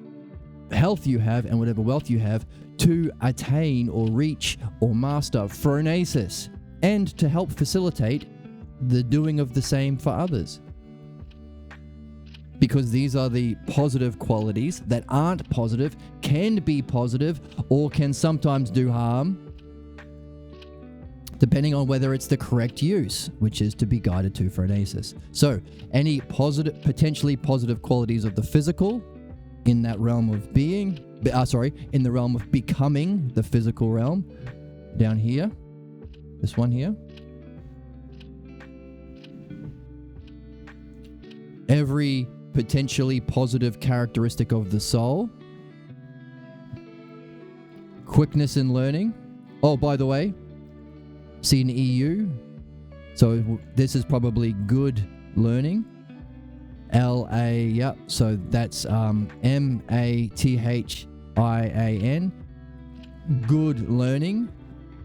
health you have, and whatever wealth you have to attain or reach or master phronesis, and to help facilitate the doing of the same for others. Because these are the positive qualities that aren't positive, can be positive, or can sometimes do harm, depending on whether it's the correct use, which is to be guided to phronesis. So, any positive, potentially positive qualities of the physical in that realm of being, in the realm of becoming the physical realm, down here, this one here. Every potentially positive characteristic of the soul. Quickness in learning. Oh, by the way, see an EU. So this is probably good learning. LA, yep. So that's MATHIAN. Good learning.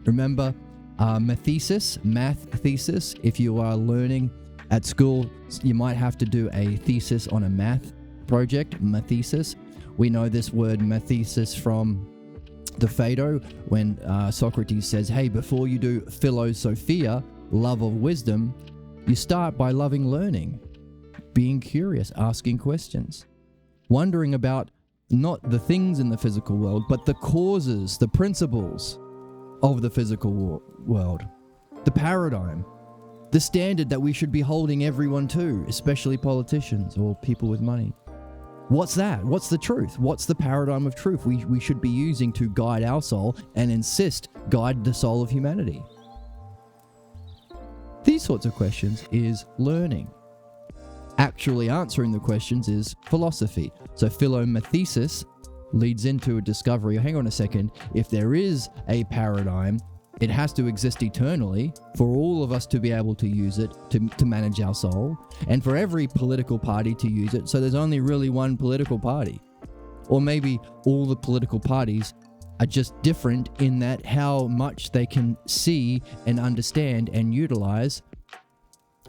Remember, math thesis. If you are learning at school, you might have to do a thesis on a math project, mathesis. We know this word mathesis from the Phaedo, when Socrates says, hey, before you do philosophia, love of wisdom, you start by loving learning, being curious, asking questions, wondering about not the things in the physical world, but the causes, the principles of the physical world, the paradigm, the standard that we should be holding everyone to, especially politicians or people with money. What's that? What's the truth? What's the paradigm of truth we should be using to guide our soul and insist guide the soul of humanity? These sorts of questions is learning. Actually answering the questions is philosophy. So philomathesis leads into a discovery. Hang on a second. If there is a paradigm, it has to exist eternally for all of us to be able to use it to manage our soul, and for every political party to use it. So there's only really one political party. Or maybe all the political parties are just different in that how much they can see and understand and utilize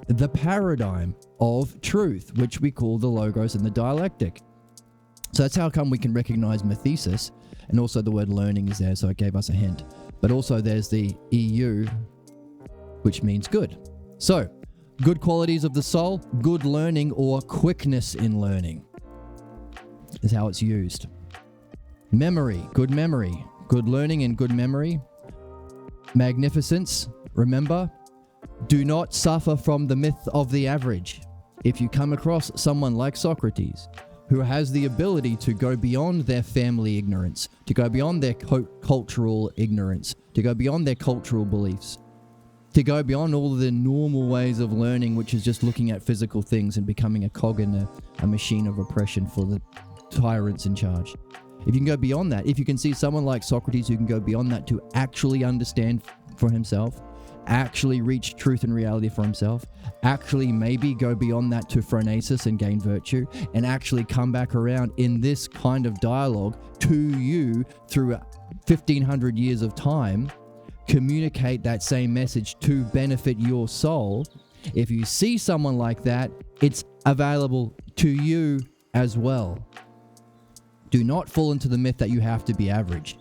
the paradigm of truth, which we call the logos and the dialectic. So that's how come we can recognize mathesis, and also the word learning is there, so it gave us a hint. But also there's the EU, which means good. So, good qualities of the soul, good learning or quickness in learning is how it's used. Memory, good learning and good memory. Magnificence, remember, do not suffer from the myth of the average. If you come across someone like Socrates, who has the ability to go beyond their family ignorance, to go beyond their cultural ignorance, to go beyond their cultural beliefs, to go beyond all of the normal ways of learning, which is just looking at physical things and becoming a cog in a machine of oppression for the tyrants in charge. If you can go beyond that, if you can see someone like Socrates who can go beyond that to actually understand for himself, actually reach truth and reality for himself, actually maybe go beyond that to phronesis and gain virtue, and actually come back around in this kind of dialogue to you through 1,500 years of time, communicate that same message to benefit your soul. If you see someone like that, it's available to you as well. Do not fall into the myth that you have to be average.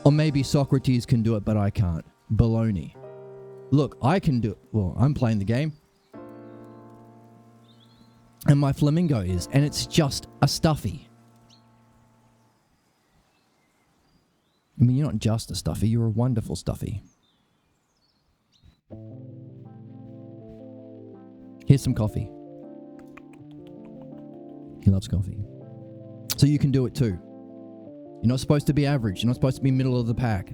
Or maybe Socrates can do it, but I can't. Baloney. Look, I can do it. Well, I'm playing the game. And my flamingo is. And it's just a stuffy. I mean, you're not just a stuffy, you're a wonderful stuffy. Here's some coffee. He loves coffee. So you can do it too. You're not supposed to be average. You're not supposed to be middle of the pack.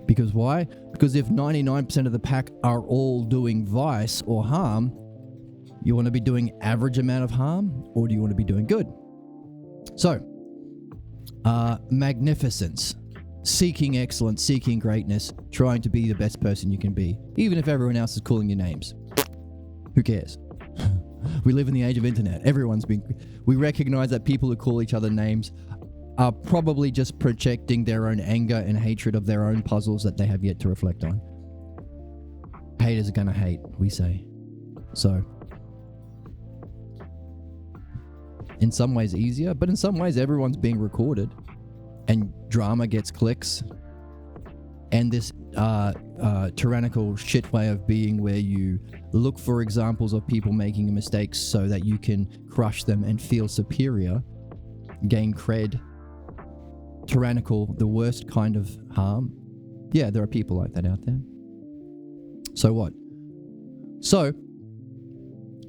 Because why? Because if 99% of the pack are all doing vice or harm, you want to be doing average amount of harm, or do you want to be doing good? So, magnificence, seeking excellence, seeking greatness, trying to be the best person you can be, even if everyone else is calling you names. Who cares? We live in the age of internet. We recognize that people who call each other names are probably just projecting their own anger and hatred of their own puzzles that they have yet to reflect on. Haters are gonna hate, we say. So, in some ways easier, but in some ways everyone's being recorded and drama gets clicks, and this tyrannical shit way of being where you look for examples of people making mistakes so that you can crush them and feel superior, gain cred. Tyrannical, the worst kind of harm. Yeah, there are people like that out there. So what? So,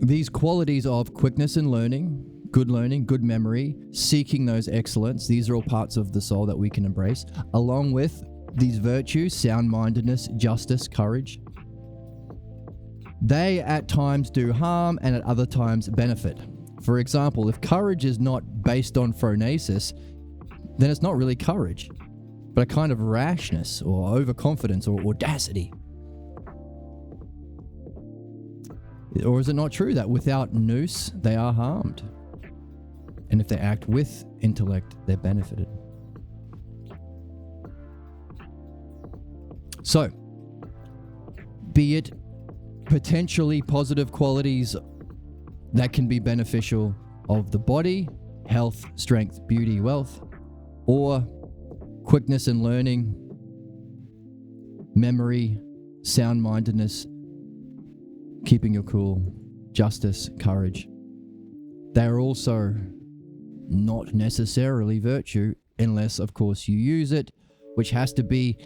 these qualities of quickness in learning, good memory, seeking those excellence, these are all parts of the soul that we can embrace, along with these virtues, sound-mindedness, justice, courage. They at times do harm and at other times benefit. For example, if courage is not based on phronesis, then it's not really courage, but a kind of rashness or overconfidence or audacity. Or is it not true that without nous, they are harmed? And if they act with intellect, they're benefited. So, be it potentially positive qualities that can be beneficial of the body, health, strength, beauty, wealth, or quickness in learning, memory, sound-mindedness, keeping your cool, justice, courage. They are also not necessarily virtue unless, of course, you use it, which has to be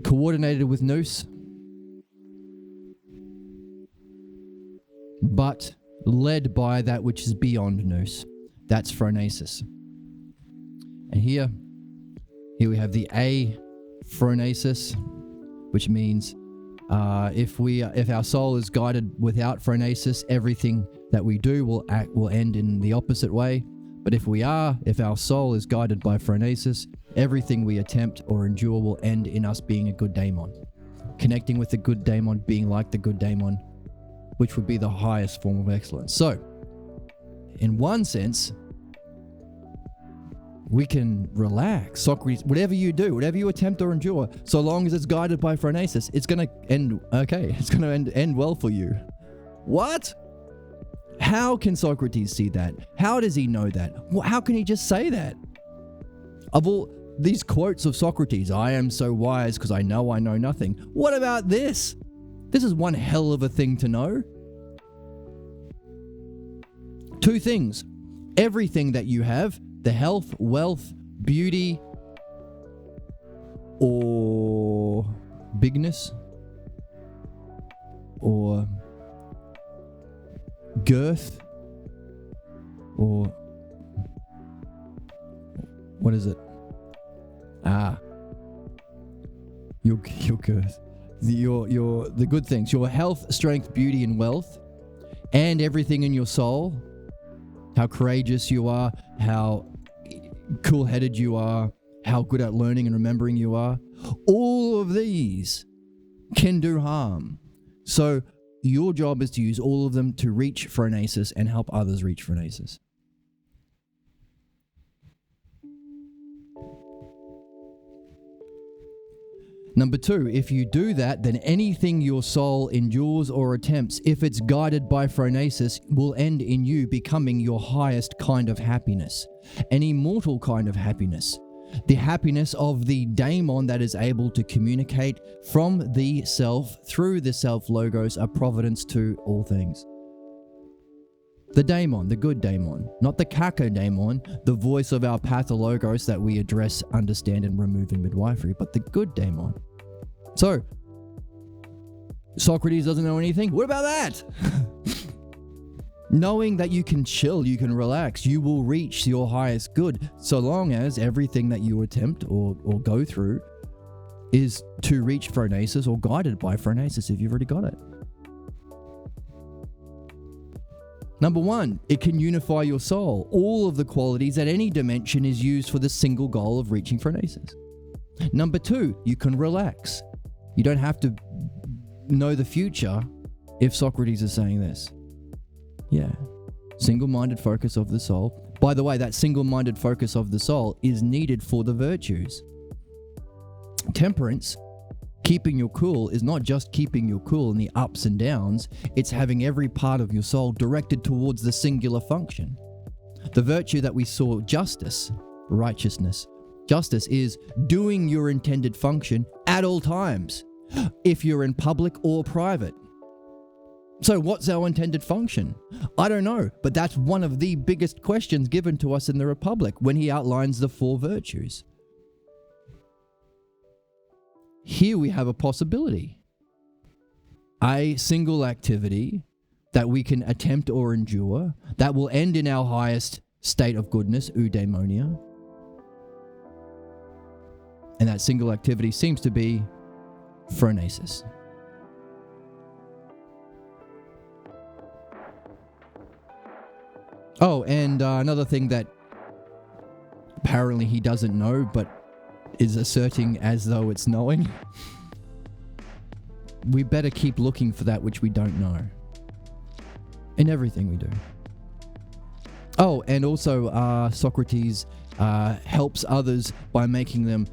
coordinated with nous, but led by that which is beyond nous. That's phronesis. And here we have the aphronesis, which means if our soul is guided without phronesis, everything that we do will end in the opposite way. But if our soul is guided by phronesis, everything we attempt or endure will end in us being a good daemon, connecting with the good daemon, being like the good daemon, which would be the highest form of excellence. So, in one sense, we can relax. Socrates, whatever you do, whatever you attempt or endure, so long as it's guided by phronesis, it's going to end okay. It's going to end well for you. What? How can Socrates see that? How does he know that? How can he just say that? Of all these quotes of Socrates, I am so wise because I know nothing. What about this? This is one hell of a thing to know. Two things. Everything that you have, the health, wealth, beauty, or bigness, or girth, or what is it? Your girth, the good things, your health, strength, beauty, and wealth, and everything in your soul. How courageous you are, how cool-headed you are, how good at learning and remembering you are. All of these can do harm. So your job is to use all of them to reach phronesis and help others reach phronesis. Number two, if you do that, then anything your soul endures or attempts, if it's guided by phronesis, will end in you becoming your highest kind of happiness, an immortal kind of happiness, the happiness of the daemon that is able to communicate from the self through the self logos, a providence to all things. The daemon, the good daemon, not the caca daemon, the voice of our pathologos that we address, understand, and remove in midwifery, but the good daemon. So, Socrates doesn't know anything. What about that? Knowing that you can chill, you can relax, you will reach your highest good, so long as everything that you attempt or go through is to reach phronesis or guided by phronesis if you've already got it. Number 1, it can unify your soul. All of the qualities at any dimension is used for the single goal of reaching phronesis. Number 2, you can relax. You don't have to know the future if Socrates is saying this. Yeah. Single-minded focus of the soul. By the way, that single-minded focus of the soul is needed for the virtues. Temperance, keeping your cool, is not just keeping your cool in the ups and downs, it's having every part of your soul directed towards the singular function. The virtue that we saw, justice, righteousness. Justice is doing your intended function at all times, if you're in public or private. So what's our intended function? I don't know, but that's one of the biggest questions given to us in the Republic when he outlines the 4 virtues. Here we have a possibility. A single activity that we can attempt or endure that will end in our highest state of goodness, eudaimonia. And that single activity seems to be phronesis. Oh, and another thing that apparently he doesn't know, but is asserting as though it's knowing. We better keep looking for that which we don't know. In everything we do. Oh, and also Socrates helps others by making them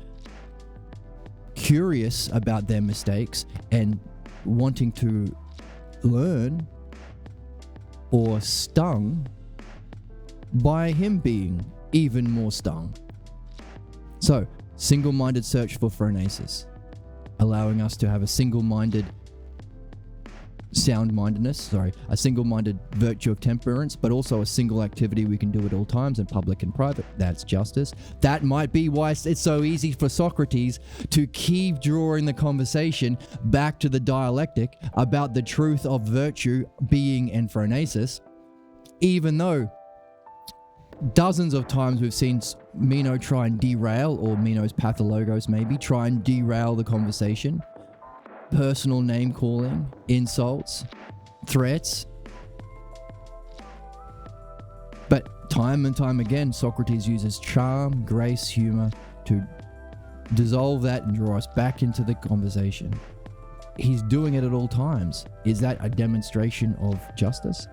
curious about their mistakes and wanting to learn, or stung by him being even more stung. So, single-minded search for phronesis, allowing us to have a single-minded a single-minded virtue of temperance, but also a single activity we can do at all times in public and private. That's justice. That might be why it's so easy for Socrates to keep drawing the conversation back to the dialectic about the truth of virtue, being, and phronesis, even though dozens of times we've seen Meno try and derail, or Meno's pathologos maybe, try and derail the conversation. Personal name calling, insults, threats. But time and time again, Socrates uses charm, grace, humor to dissolve that and draw us back into the conversation. He's doing it at all times. Is that a demonstration of justice?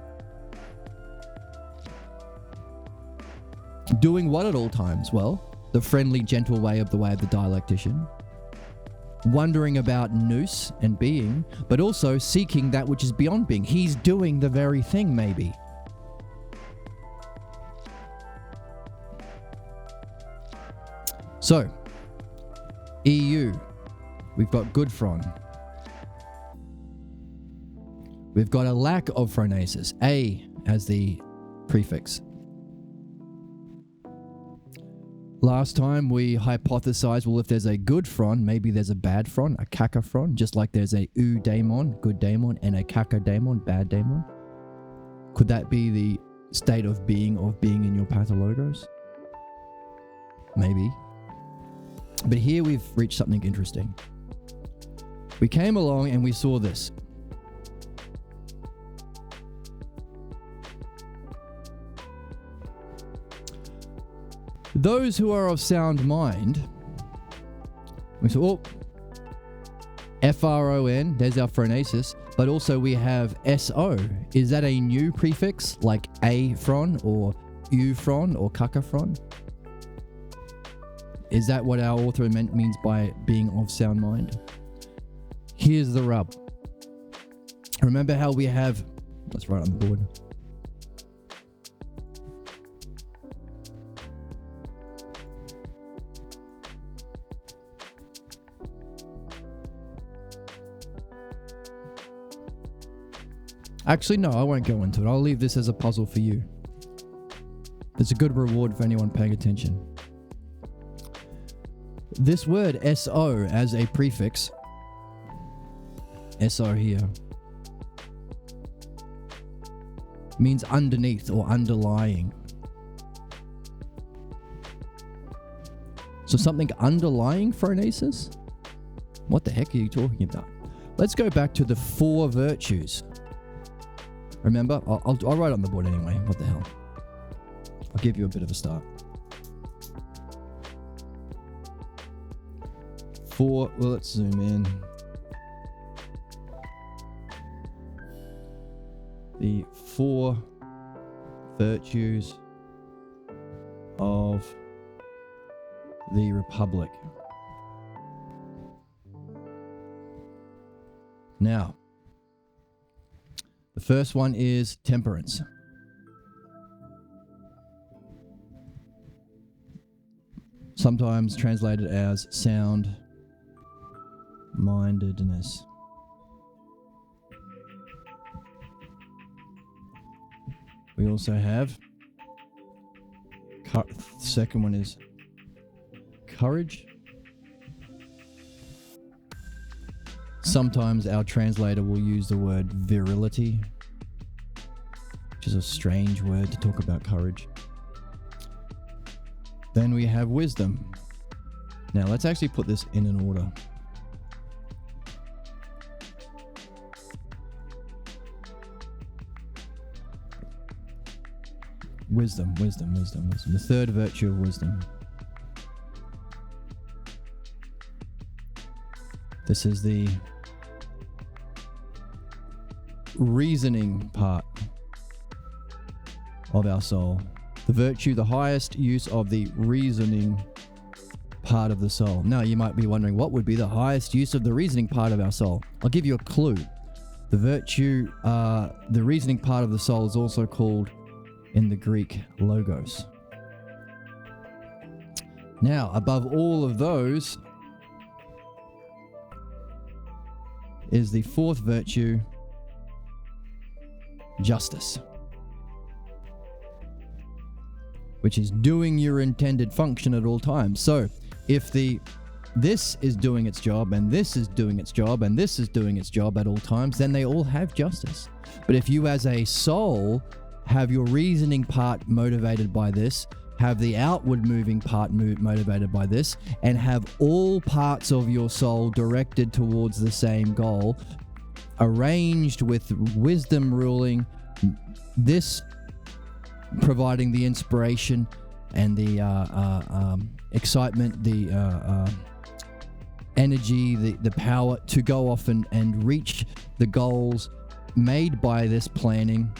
Doing what at all times? Well, the friendly, gentle way of the dialectician. Wondering about nous and being, but also seeking that which is beyond being. He's doing the very thing, maybe. So, EU. We've got good phron. We've got a lack of phronesis. A as the prefix. Last time we hypothesized, well, if there's a good phron, maybe there's a bad phron, a caca phron, just like there's a daemon, good daemon, and a caca daemon, bad daemon. Could that be the state of being in your pathologos? Maybe. But here we've reached something interesting. We came along and we saw this. Those who are of sound mind, we say, oh, F-R-O-N, there's our phronesis, but also we have S-O. Is that a new prefix, like a-phron or u-phron or caca-phron? Is that what our author means by being of sound mind? Here's the rub. Remember how we have, let's write on the board. Actually, no, I won't go into it. I'll leave this as a puzzle for you. There's a good reward for anyone paying attention. This word SO as a prefix, SO here, means underneath or underlying. So something underlying phronesis? What the heck are you talking about? Let's go back to the 4 virtues. Remember, I'll write on the board anyway. What the hell? I'll give you a bit of a start. 4, well, let's zoom in. The 4 virtues of the Republic. Now, the first one is temperance. Sometimes translated as sound-mindedness. We also have, second one is courage. Sometimes our translator will use the word virility, which is a strange word to talk about courage. Then we have wisdom. Now let's actually put this in an order. Wisdom. The third virtue of wisdom. This is the reasoning part of our soul. The virtue, the highest use of the reasoning part of the soul. Now you might be wondering, what would be the highest use of the reasoning part of our soul? I'll give you a clue. The virtue, the reasoning part of the soul is also called in the Greek logos. Now, above all of those is the 4th virtue, justice, which is doing your intended function at all times. So if this is doing its job, and this is doing its job, and this is doing its job at all times, then they all have justice. But if you as a soul have your reasoning part motivated by this, have the outward moving part motivated by this, and have all parts of your soul directed towards the same goal, arranged with wisdom ruling, this providing the inspiration and the excitement, the energy, the power to go off and reach the goals made by this planning.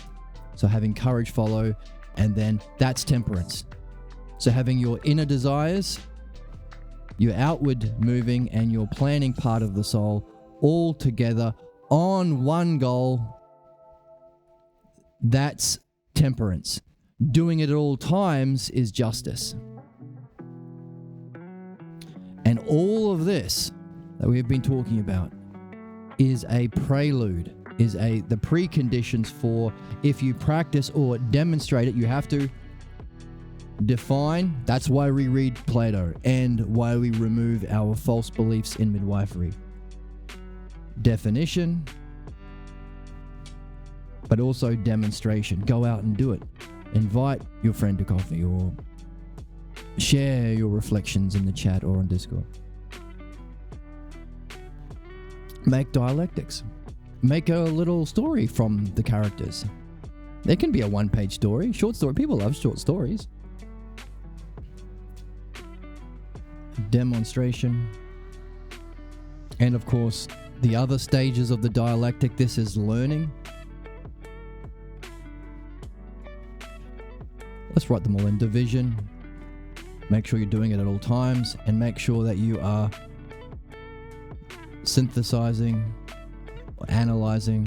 So having courage follow, and then that's temperance. So having your inner desires, your outward moving, and your planning part of the soul all together on one goal, that's temperance. Doing it at all times is justice. And all of this that we've been talking about is a prelude, is the preconditions for, if you practice or demonstrate it, you have to define. That's why we read Plato and why we remove our false beliefs in midwifery. Definition, but also demonstration. Go out and do it. Invite your friend to coffee, or share your reflections in the chat or on Discord. Make dialectics. Make a little story from the characters. There can be a 1-page story, short story. People love short stories. Demonstration. And of course, the other stages of the dialectic. This is learning. Let's write them all in. Division. Make sure you're doing it at all times, and make sure that you are synthesizing, or analyzing,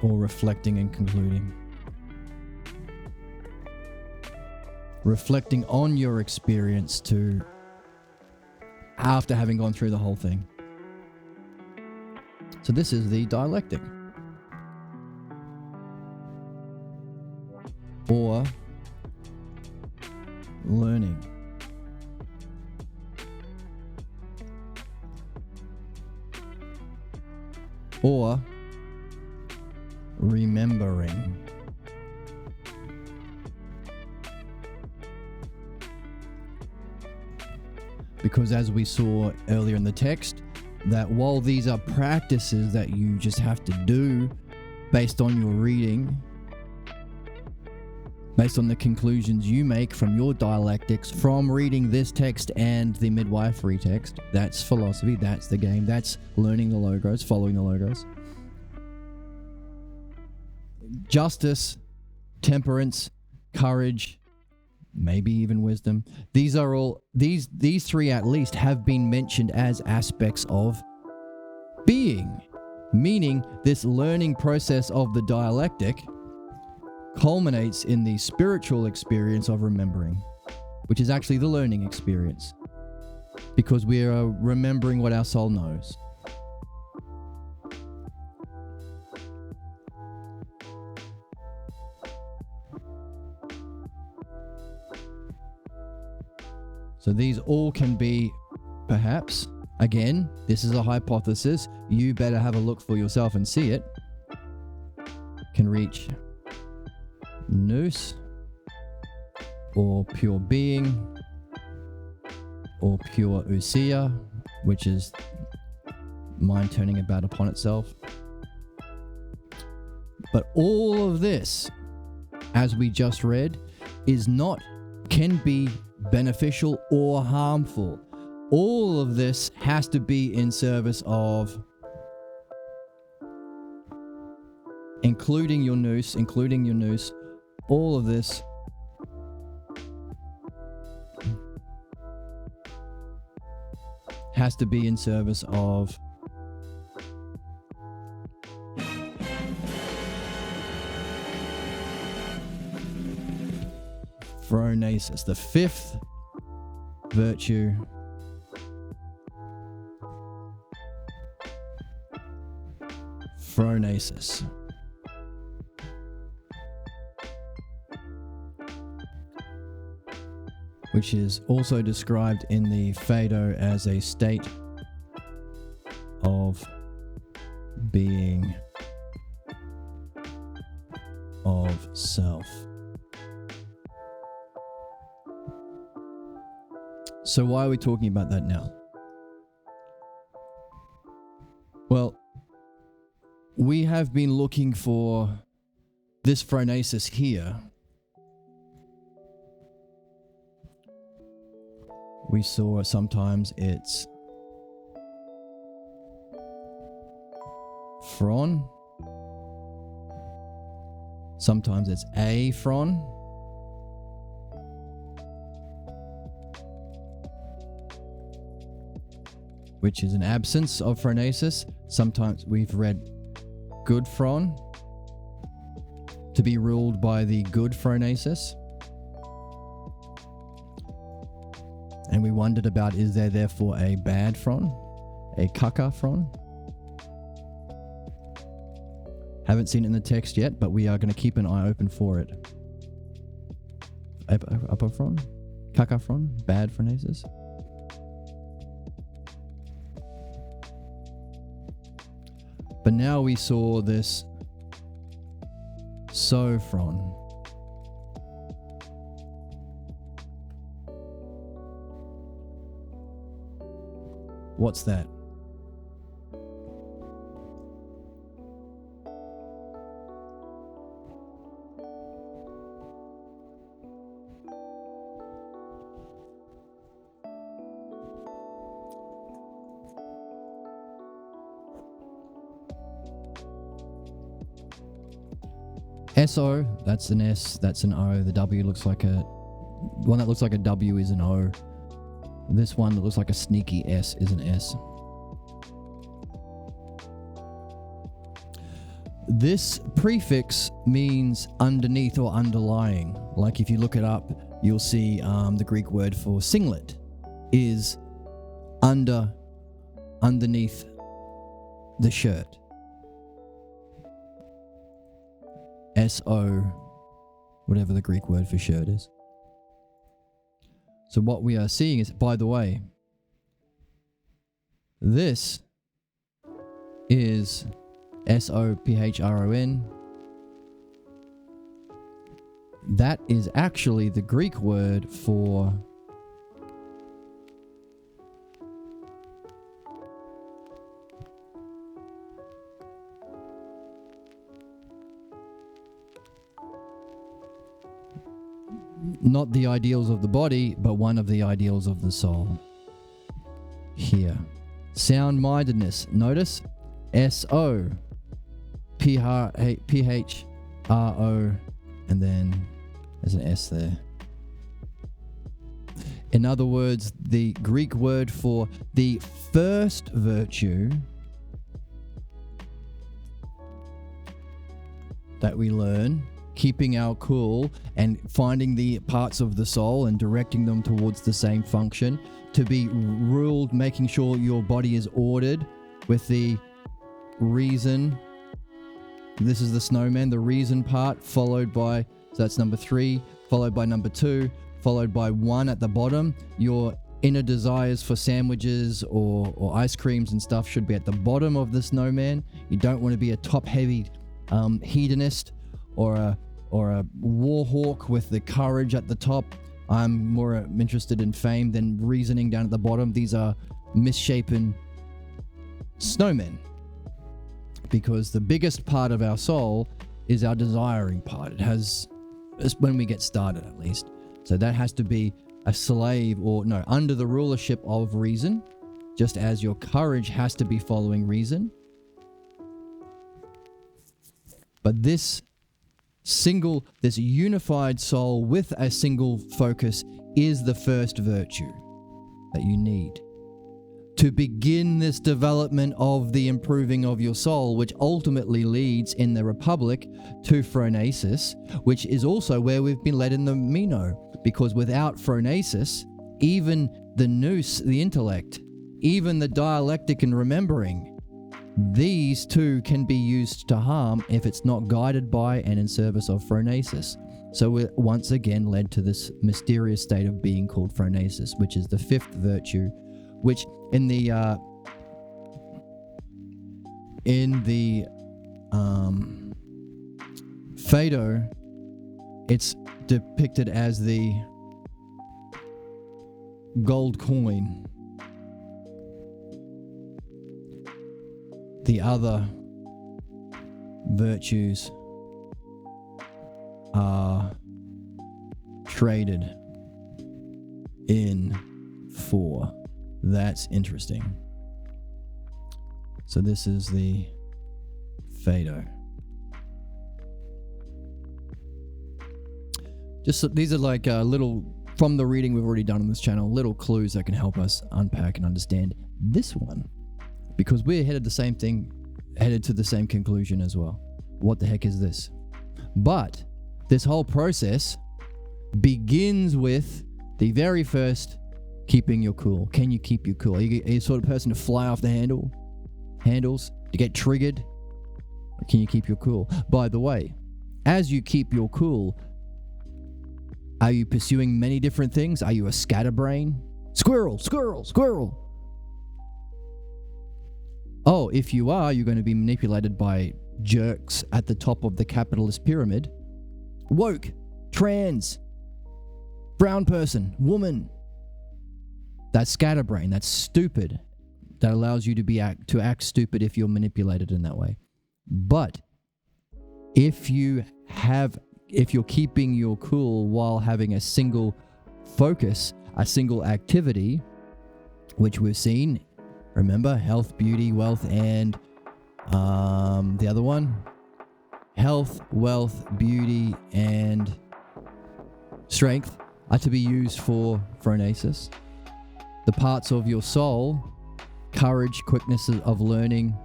or reflecting and concluding. Reflecting on your experience to, after having gone through the whole thing. So this is the dialectic. or learning. Or remembering. Because as we saw earlier in the text, that while these are practices that you just have to do based on your reading, based on the conclusions you make from your dialectics, from reading this text and the midwifery text, that's philosophy, that's the game, that's learning the logos, following the logos. Justice, temperance, courage, maybe even wisdom. These are all, these three at least have been mentioned as aspects of being, meaning this learning process of the dialectic culminates in the spiritual experience of remembering, which is actually the learning experience, because we are remembering what our soul knows. So these all can be, perhaps, again, this is a hypothesis, you better have a look for yourself and see it, can reach Nous, or pure being, or pure ousia, which is mind turning about upon itself. But all of this, as we just read, can be beneficial or harmful. All of this has to be in service of including your nous, all of this has to be in service of phronesis, the fifth virtue, phronesis. Which is also described in the Phaedo as a state of being of self. So why are we talking about that now? Well, we have been looking for this phronesis here. We saw sometimes it's phron, sometimes it's aphron, which is an absence of phronesis. Sometimes we've read good phron, to be ruled by the good phronesis. And we wondered about, is there therefore a bad phron, a kaka phron? Haven't seen it in the text yet, but we are going to keep an eye open for it. Upper phron? Kaka phron? Bad phronesis? But now we saw this so phron. What's that? SO, that's an S, that's an O. The W looks like one that looks like a W is an O. This one that looks like a sneaky S is an S. This prefix means underneath or underlying. Like if you look it up, you'll see the Greek word for singlet is underneath the shirt. S-O whatever the Greek word for shirt is. So what we are seeing is, by the way, this is S-O-P-H-R-O-N. That is actually the Greek word for not the ideals of the body, but one of the ideals of the soul. Here. Sound-mindedness. Notice S-O-P-H-R-O, and then there's an S there. In other words, the Greek word for the first virtue that we learn, keeping our cool and finding the parts of the soul and directing them towards the same function, to be ruled, making sure your body is ordered with the reason. This is the snowman, the reason part, followed by, so that's number 3, followed by number 2, followed by 1 at the bottom. Your inner desires for sandwiches or ice creams and stuff should be at the bottom of the snowman. You don't want to be a top-heavy hedonist or a war hawk with the courage at the top. I'm more interested in fame than reasoning down at the bottom. These are misshapen snowmen, because the biggest part of our soul is our desiring part. It has, when we get started at least. So that has to be a slave, or no, under the rulership of reason, just as your courage has to be following reason. But this unified soul with a single focus is the first virtue that you need to begin this development of the improving of your soul, which ultimately leads in the Republic to phronesis, which is also where we've been led in the Meno. Because without phronesis, even the Nous, the intellect, even the dialectic and remembering, these two can be used to harm if it's not guided by and in service of phronesis. So we're once again led to this mysterious state of being called phronesis, which is the 5th virtue, which in the Phaedo, it's depicted as the gold coin. The other virtues are traded in for. That's interesting. So this is the Phaedo. Just these are like little, from the reading we've already done on this channel, little clues that can help us unpack and understand this one. Because we're headed to the same conclusion as well. What the heck is this? But this whole process begins with the very first, keeping your cool. Can you keep your cool? Are you the sort of person to fly off the handles, to get triggered? Or can you keep your cool? By the way, as you keep your cool, are you pursuing many different things? Are you a scatterbrain? Squirrel, squirrel, squirrel. Oh, if you are, you're going to be manipulated by jerks at the top of the capitalist pyramid. Woke, trans, brown person, woman. That's scatterbrain. That's stupid. That allows you to act stupid if you're manipulated in that way. But if you're keeping your cool while having a single focus, a single activity, which we've seen. Remember, health, beauty, wealth, and the other one? Health, wealth, beauty, and strength are to be used for phronesis. The parts of your soul, courage, quickness of learning,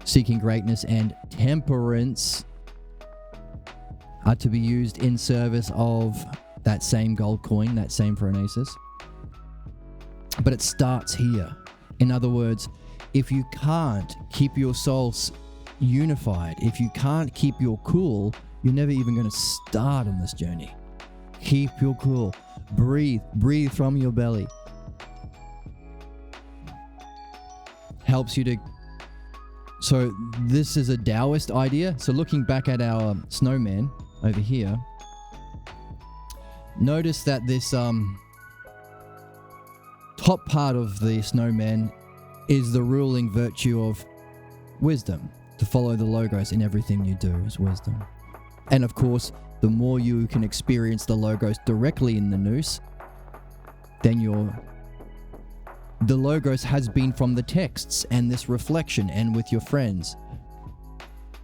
seeking greatness, and temperance are to be used in service of that same gold coin, that same phronesis. But it starts here. In other words, if you can't keep your soul unified, if you can't keep your cool, you're never even going to start on this journey. Keep your cool. Breathe from your belly. Helps you to... So this is a Taoist idea. So looking back at our snowman over here, notice that this top part of the snowman is the ruling virtue of wisdom. To follow the logos in everything you do is wisdom. And of course, the more you can experience the logos directly in the Nous, then the logos has been from the texts and this reflection and with your friends.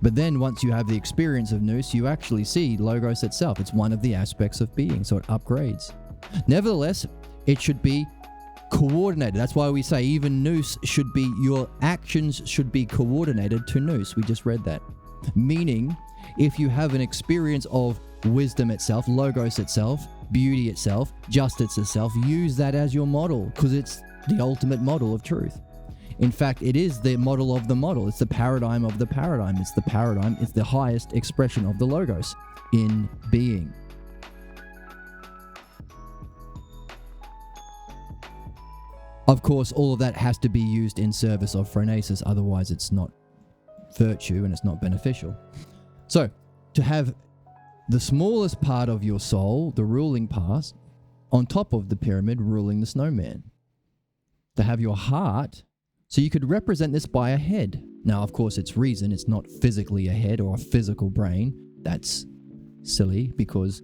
But then once you have the experience of Nous, you actually see logos itself. It's one of the aspects of being, so it upgrades. Nevertheless, it should be coordinated. That's why we say even Nous should be, your actions should be coordinated to Nous. We just read that. Meaning, if you have an experience of wisdom itself, logos itself, beauty itself, justice itself, use that as your model, because it's the ultimate model of truth. In fact, it is the model of the model. It's the paradigm of the paradigm. It's the paradigm. It's the highest expression of the logos in being. Of course, all of that has to be used in service of phronesis, otherwise it's not virtue and it's not beneficial. So, to have the smallest part of your soul, the ruling part, on top of the pyramid ruling the snowman. To have your heart, so you could represent this by a head. Now, of course, it's reason, it's not physically a head or a physical brain. That's silly because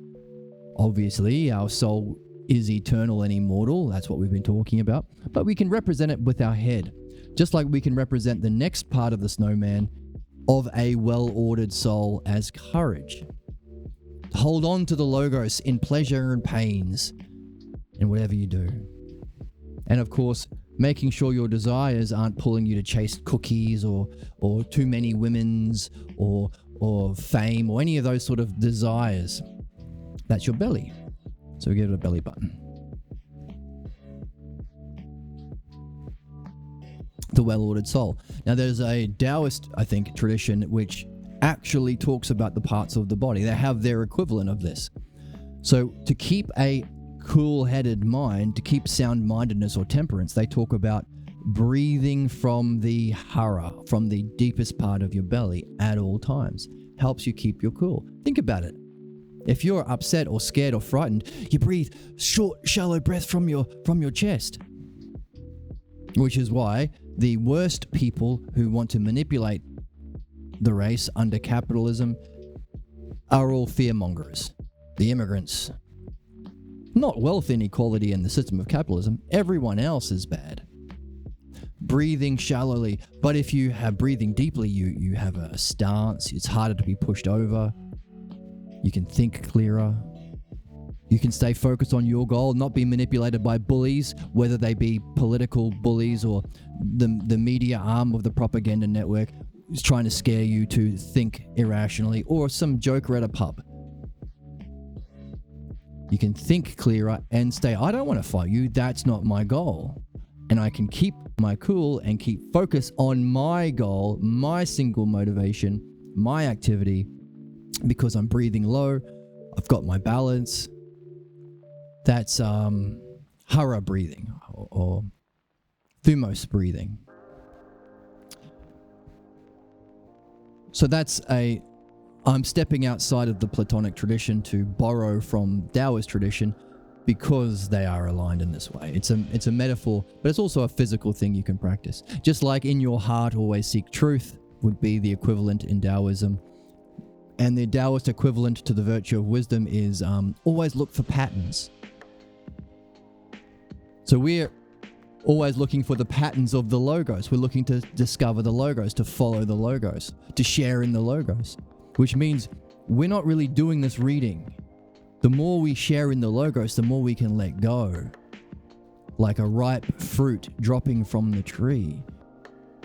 obviously our soul is eternal and immortal. That's what we've been talking about. But we can represent it with our head, just like we can represent the next part of the snowman of a well-ordered soul as courage. Hold on to the logos in pleasure and pains in whatever you do. And of course, making sure your desires aren't pulling you to chase cookies or too many women's or fame or any of those sort of desires. That's your belly. So we give it a belly button. The well-ordered soul. Now there's a Taoist, I think, tradition which actually talks about the parts of the body. They have their equivalent of this. So to keep a cool-headed mind, to keep sound-mindedness or temperance, they talk about breathing from the hara, from the deepest part of your belly at all times. Helps you keep your cool. Think about it. If you're upset or scared or frightened, you breathe short, shallow breath from your chest. Which is why the worst people who want to manipulate the race under capitalism are all fearmongers. The immigrants. Not wealth inequality in the system of capitalism. Everyone else is bad. Breathing shallowly. But if you have breathing deeply, you have a stance. It's harder to be pushed over. You can think clearer. You can stay focused on your goal, not be manipulated by bullies, whether they be political bullies or the media arm of the propaganda network is trying to scare you to think irrationally, or some joker at a pub. You can think clearer and stay, I don't want to fight you, that's not my goal. And I can keep my cool and keep focus on my goal, my single motivation, my activity, because I'm breathing low, I've got my balance. That's hara breathing or thumos breathing. So I'm stepping outside of the Platonic tradition to borrow from Taoist tradition because they are aligned in this way. It's a metaphor, but it's also a physical thing you can practice. Just like in your heart always seek truth would be the equivalent in Taoism. And the Taoist equivalent to the virtue of wisdom is always look for patterns. So we're always looking for the patterns of the logos. We're looking to discover the logos, to follow the logos, to share in the logos, which means we're not really doing this reading. The more we share in the logos, the more we can let go, like a ripe fruit dropping from the tree,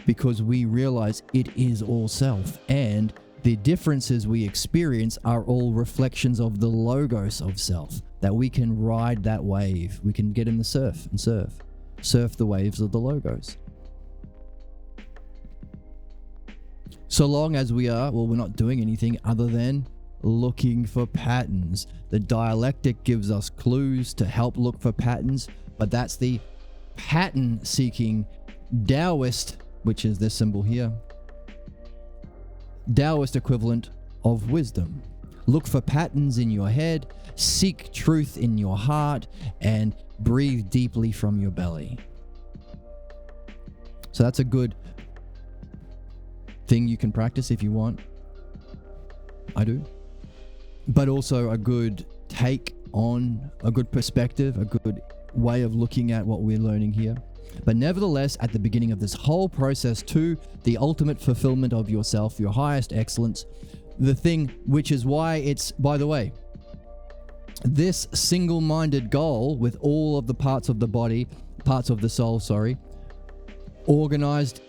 because we realize it is all self, and the differences we experience are all reflections of the logos of self, that we can ride that wave. We can get in the surf and surf the waves of the logos. So long as we're not doing anything other than looking for patterns. The dialectic gives us clues to help look for patterns, but that's the pattern seeking Taoist, which is this symbol here, Taoist equivalent of wisdom. Look for patterns in your head, seek truth in your heart, and breathe deeply from your belly. So that's a good thing you can practice if you want. I do. But also a good take on, a good perspective, a good way of looking at what we're learning here. But nevertheless, at the beginning of this whole process to the ultimate fulfillment of yourself, your highest excellence, the thing which is why it's, by the way, this single-minded goal with all of the parts of the body, parts of the soul, organized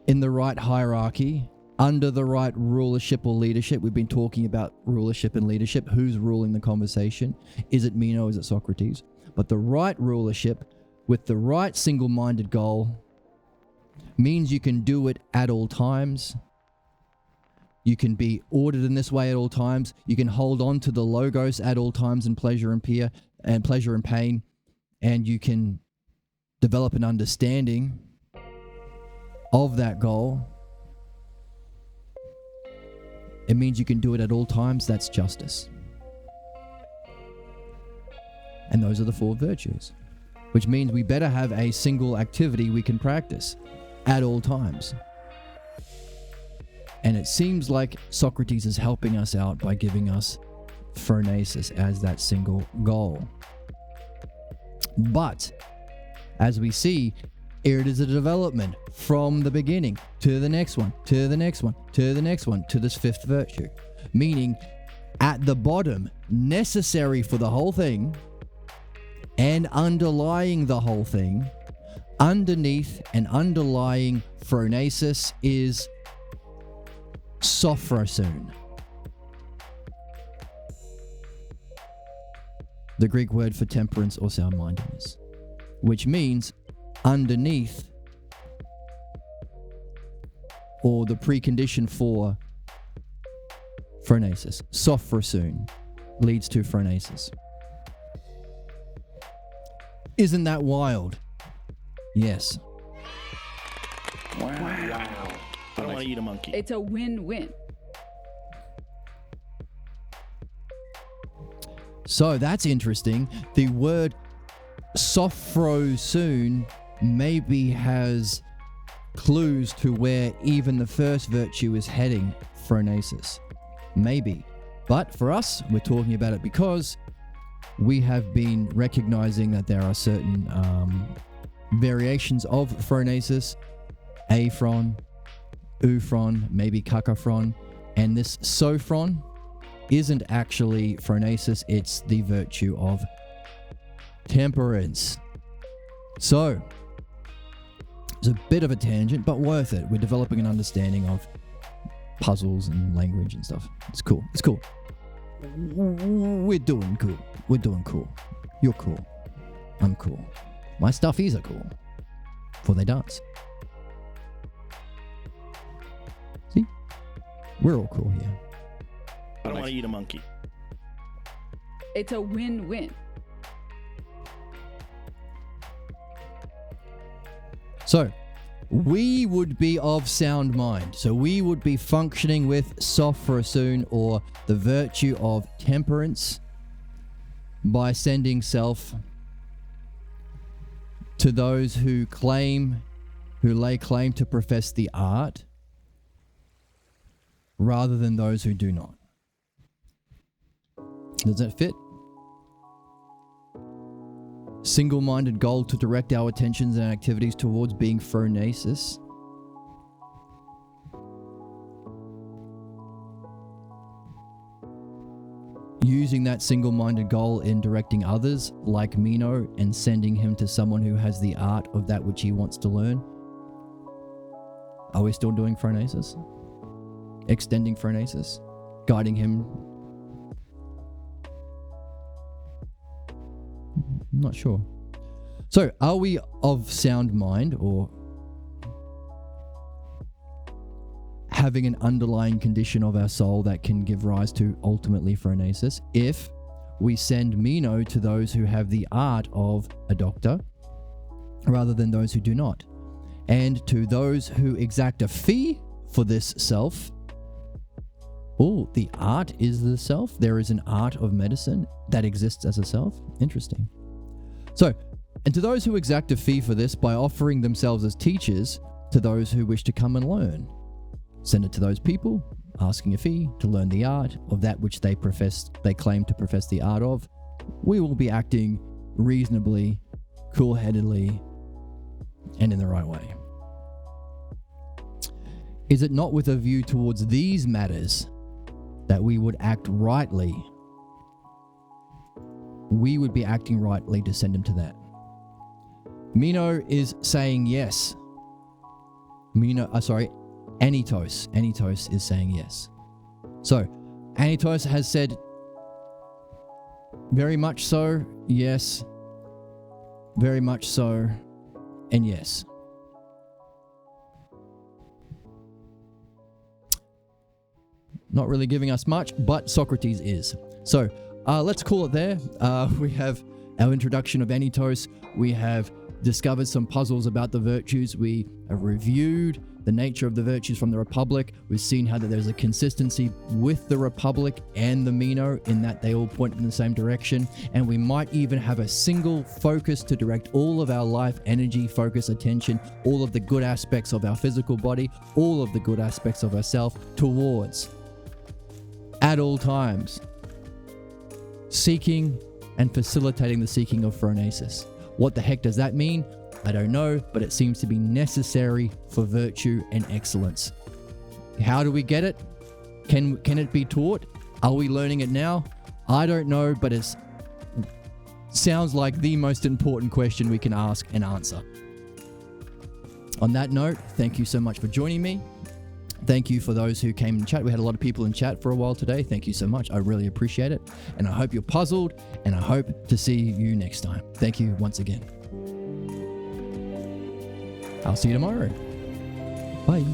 in the right hierarchy, under the right rulership or leadership. We've been talking about rulership and leadership. Who's ruling the conversation? Is it Meno? Is it Socrates? But the right rulership with the right single-minded goal means you can do it at all times. You can be ordered in this way at all times. You can hold on to the logos at all times in pleasure and pleasure and pain. And you can develop an understanding of that goal. It means you can do it at all times. That's justice. And those are the 4 virtues, which means we better have a single activity we can practice at all times. And it seems like Socrates is helping us out by giving us phronesis as that single goal. But as we see, it is a development from the beginning to the next one, to the next one, to the next one, to this 5th virtue. Meaning, at the bottom, necessary for the whole thing, and underlying the whole thing, underneath and underlying phronesis is sophrosyne. The Greek word for temperance or sound-mindedness, which means underneath, or the precondition for phronesis. Sophrosyne leads to phronesis. Isn't that wild? Yes. Wow. I don't want to eat a monkey. It's a win-win. So that's interesting. The word sophrosyne maybe has clues to where even the first virtue is heading, phronesis. Maybe. But for us, we're talking about it because we have been recognizing that there are certain variations of phronesis, aphron, euphron, maybe cacophron, and this sophron isn't actually phronesis, it's the virtue of temperance. So, it's a bit of a tangent, but worth it. We're developing an understanding of puzzles and language and stuff. It's cool. It's cool. We're doing cool. We're doing cool. You're cool. I'm cool. My stuffies are cool. For they dance. See? We're all cool here. I don't want to eat a monkey. It's a win-win. So, we would be of sound mind. So we would be functioning with sophrosyne, or the virtue of temperance, by sending self to those who lay claim to profess the art, rather than those who do not. Does that fit? Single-minded goal to direct our attentions and activities towards being phronesis. Using that single-minded goal in directing others, like Meno, and sending him to someone who has the art of that which he wants to learn. Are we still doing phronesis? Extending phronesis? Guiding him? I'm not sure. So, are we of sound mind, or having an underlying condition of our soul that can give rise to ultimately phronesis if we send Meno to those who have the art of a doctor rather than those who do not. And to those who exact a fee for this self, oh, the art is the self. There is an art of medicine that exists as a self. Interesting. So, and to those who exact a fee for this by offering themselves as teachers to those who wish to come and learn, send it to those people asking a fee to learn the art of that which they claim to profess the art of. We will be acting reasonably, cool-headedly, and in the right way. Is it not with a view towards these matters that we would act rightly? We would be acting rightly to send him to that. Meno is saying yes. Anitos. Anitos is saying yes. So, Anitos has said very much so, yes, very much so, and yes. Not really giving us much, but Socrates is. So, let's call it there. We have our introduction of Anitos. We have discovered some puzzles about the virtues. We have reviewed the nature of the virtues from the Republic. We've seen how that there's a consistency with the Republic and the Meno in that they all point in the same direction. And we might even have a single focus to direct all of our life, energy, focus, attention, all of the good aspects of our physical body, all of the good aspects of ourself towards, at all times, seeking and facilitating the seeking of phronesis. What the heck does that mean? I don't know, but it seems to be necessary for virtue and excellence. How do we get it? Can it be taught? Are we learning it now? I don't know, but it sounds like the most important question we can ask and answer. On that note, thank you so much for joining me. Thank you for those who came in chat. We had a lot of people in chat for a while today. Thank you so much. I really appreciate it. And I hope you're puzzled, and I hope to see you next time. Thank you once again. I'll see you tomorrow. Bye.